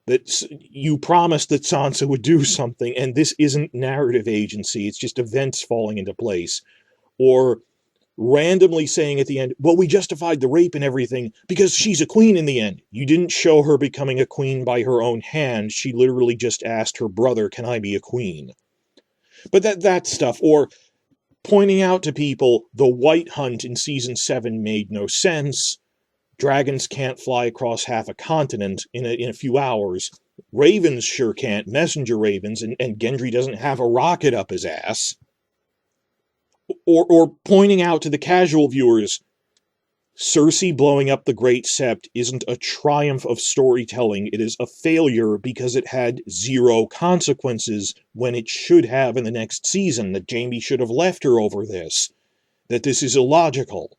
Speaker 1: That you promised that Sansa would do something, and this isn't narrative agency, it's just events falling into place. Or randomly saying at the end, well, we justified the rape and everything because she's a queen in the end. You didn't show her becoming a queen by her own hand. She literally just asked her brother, can I be a queen? But that stuff, or pointing out to people the White Hunt in Season 7 made no sense. Dragons can't fly across half a continent in a few hours. Ravens sure can't, messenger ravens, and Gendry doesn't have a rocket up his ass. Or pointing out to the casual viewers, Cersei blowing up the Great Sept isn't a triumph of storytelling, it is a failure because it had zero consequences when it should have in the next season, that Jaime should have left her over this, that this is illogical.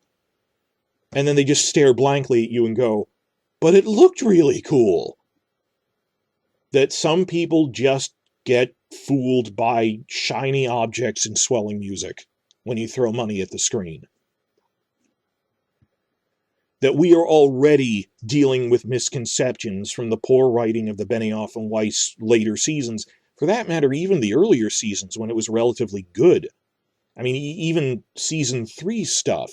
Speaker 1: And then they just stare blankly at you and go, but it looked really cool. That some people just get fooled by shiny objects and swelling music when you throw money at the screen. That we are already dealing with misconceptions from the poor writing of the Benioff and Weiss later seasons. For that matter, even the earlier seasons when it was relatively good. I mean, even Season 3 stuff.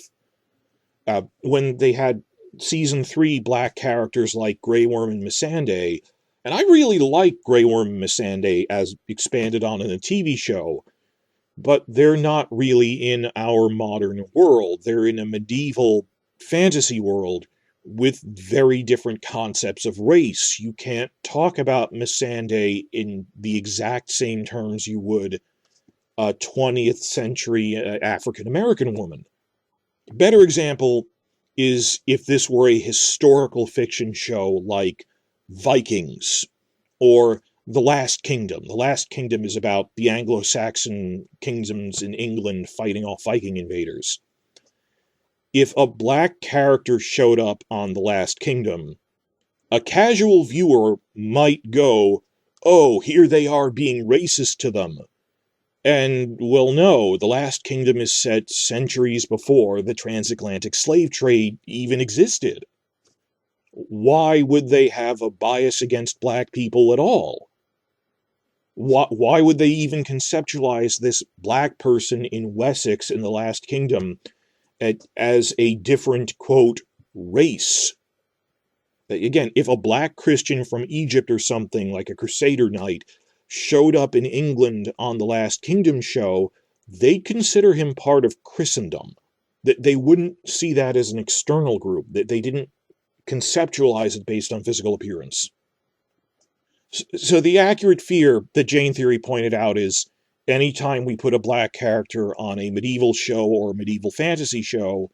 Speaker 1: When they had Season 3 black characters like Grey Worm and Missandei, and I really like Grey Worm and Missandei as expanded on in a TV show, but they're not really in our modern world. They're in a medieval fantasy world with very different concepts of race. You can't talk about Missandei in the exact same terms you would a 20th century African-American woman. A better example is if this were a historical fiction show like Vikings or The Last Kingdom. The Last Kingdom is about the Anglo-Saxon kingdoms in England fighting off Viking invaders. If a black character showed up on The Last Kingdom, a casual viewer might go, oh, here they are being racist to them. And, well, no, The Last Kingdom is set centuries before the transatlantic slave trade even existed. Why would they have a bias against black people at all? Why would they even conceptualize this black person in Wessex in The Last Kingdom as a different, quote, race? Again, if a black Christian from Egypt or something, like a Crusader knight, showed up in England on The Last Kingdom show, they'd consider him part of Christendom. That they wouldn't see that as an external group, that they didn't conceptualize it based on physical appearance. So the accurate fear that Jane Theory pointed out is, anytime we put a black character on a medieval show or a medieval fantasy show,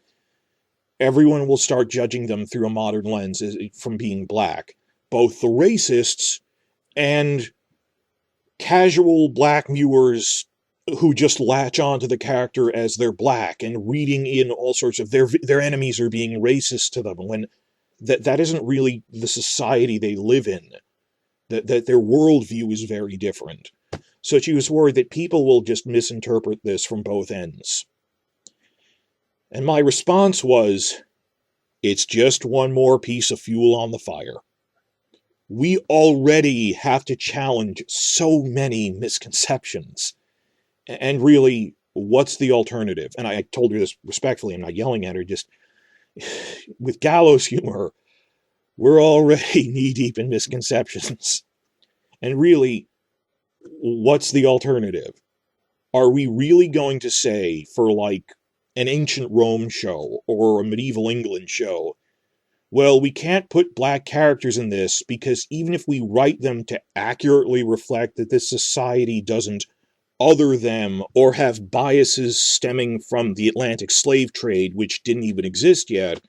Speaker 1: everyone will start judging them through a modern lens from being black. Both the racists and casual black viewers who just latch on to the character as they're black and reading in all sorts of their enemies are being racist to them, when that isn't really the society they live in. That their worldview is very different. So she was worried that people will just misinterpret this from both ends. And my response was, it's just one more piece of fuel on the fire. We already have to challenge so many misconceptions. And really, what's the alternative? And I told her this respectfully, I'm not yelling at her, just with gallows humor, we're already knee-deep in misconceptions. And really, what's the alternative? Are we really going to say, for like an ancient Rome show or a medieval England show, well, we can't put black characters in this because even if we write them to accurately reflect that this society doesn't other them or have biases stemming from the Atlantic slave trade, which didn't even exist yet,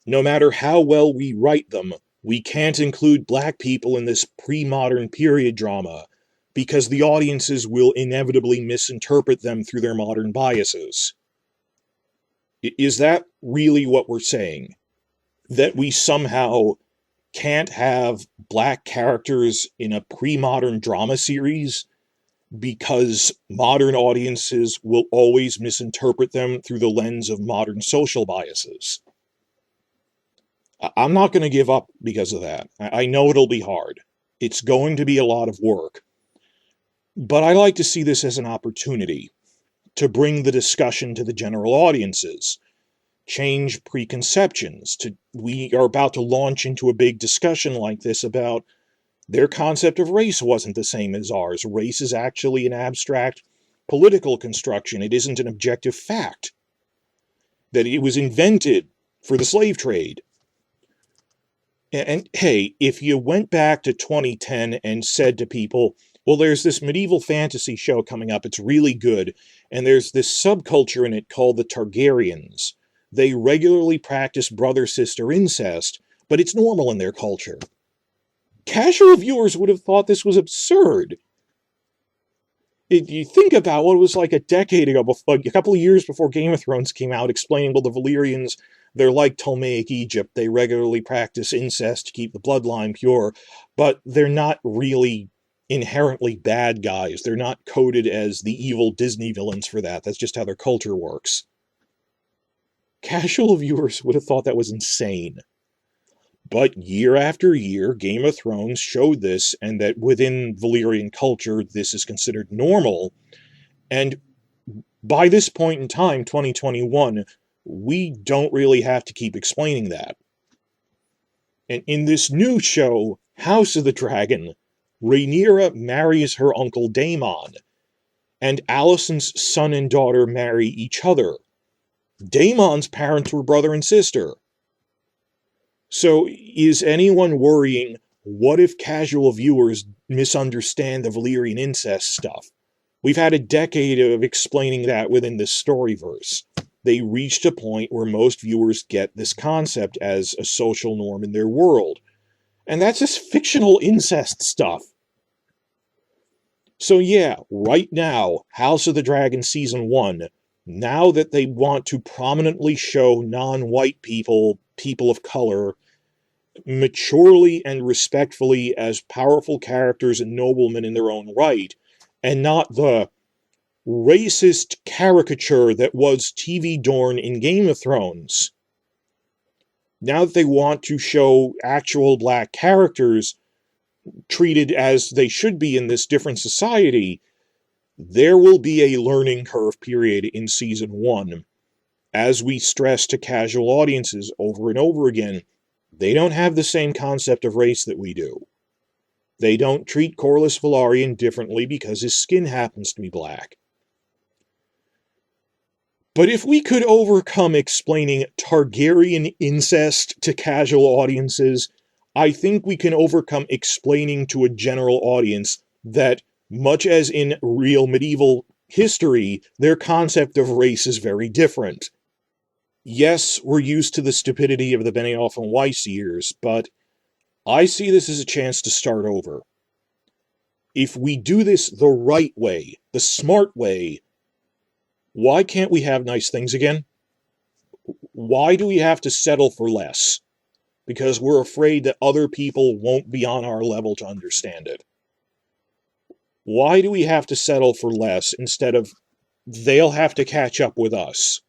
Speaker 1: no matter how well we write them, we can't include black people in this pre-modern period drama because the audiences will inevitably misinterpret them through their modern biases. Is that really what we're saying? That we somehow can't have black characters in a pre-modern drama series because modern audiences will always misinterpret them through the lens of modern social biases? I'm not going to give up because of that. I know it'll be hard. It's going to be a lot of work. But I like to see this as an opportunity to bring the discussion to the general audiences, change preconceptions. We are about to launch into a big discussion like this about their concept of race wasn't the same as ours. Race is actually an abstract political construction. It isn't an objective fact. That it was invented for the slave trade. And hey, if you went back to 2010 and said to people, well, there's this medieval fantasy show coming up, it's really good, and there's this subculture in it called the Targaryens. They regularly practice brother-sister incest, but it's normal in their culture. Casual viewers would have thought this was absurd. If you think about what it was like a decade ago, a couple of years before Game of Thrones came out, explaining, well, the Valyrians, they're like Ptolemaic Egypt. They regularly practice incest to keep the bloodline pure, but they're not really inherently bad guys. They're not coded as the evil Disney villains for that. That's just how their culture works. Casual viewers would have thought that was insane. But year after year, Game of Thrones showed this, and that within Valyrian culture, this is considered normal. And by this point in time, 2021, we don't really have to keep explaining that. And in this new show, House of the Dragon, Rhaenyra marries her uncle Daemon, and Alicent's son and daughter marry each other. Daemon's parents were brother and sister. So, is anyone worrying, what if casual viewers misunderstand the Valyrian incest stuff? We've had a decade of explaining that within this storyverse. They reached a point where most viewers get this concept as a social norm in their world. And that's just fictional incest stuff. So yeah, right now, House of the Dragon Season 1, now that they want to prominently show non-white people, people of color, maturely and respectfully as powerful characters and noblemen in their own right, and not the racist caricature that was TV Dorne in Game of Thrones. Now that they want to show actual black characters treated as they should be in this different society, there will be a learning curve period in Season 1. As we stress to casual audiences over and over again, they don't have the same concept of race that we do. They don't treat Corlys Velaryon differently because his skin happens to be black. But if we could overcome explaining Targaryen incest to casual audiences, I think we can overcome explaining to a general audience that, much as in real medieval history, their concept of race is very different. Yes, we're used to the stupidity of the Benioff and Weiss years, but I see this as a chance to start over. If we do this the right way, the smart way, Why can't we have nice things again? Why do we have to settle for less? Because we're afraid that other people won't be on our level to understand it. Why do we have to settle for less instead of they'll have to catch up with us?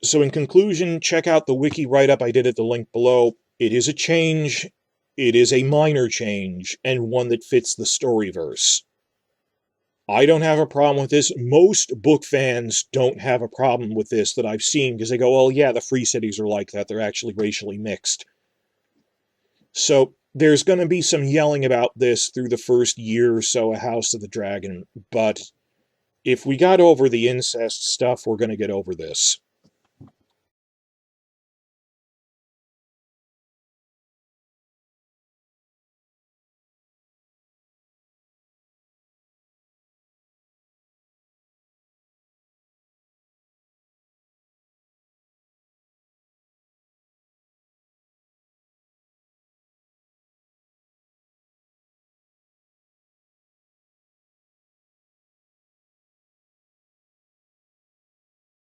Speaker 1: So in conclusion, check out the wiki write-up I did at the link below. It is a change. It is a minor change, and one that fits the storyverse. I don't have a problem with this. Most book fans don't have a problem with this that I've seen, because they go, oh yeah, the Free Cities are like that. They're actually racially mixed. So there's going to be some yelling about this through the first year or so of House of the Dragon, but if we got over the incest stuff, we're going to get over this.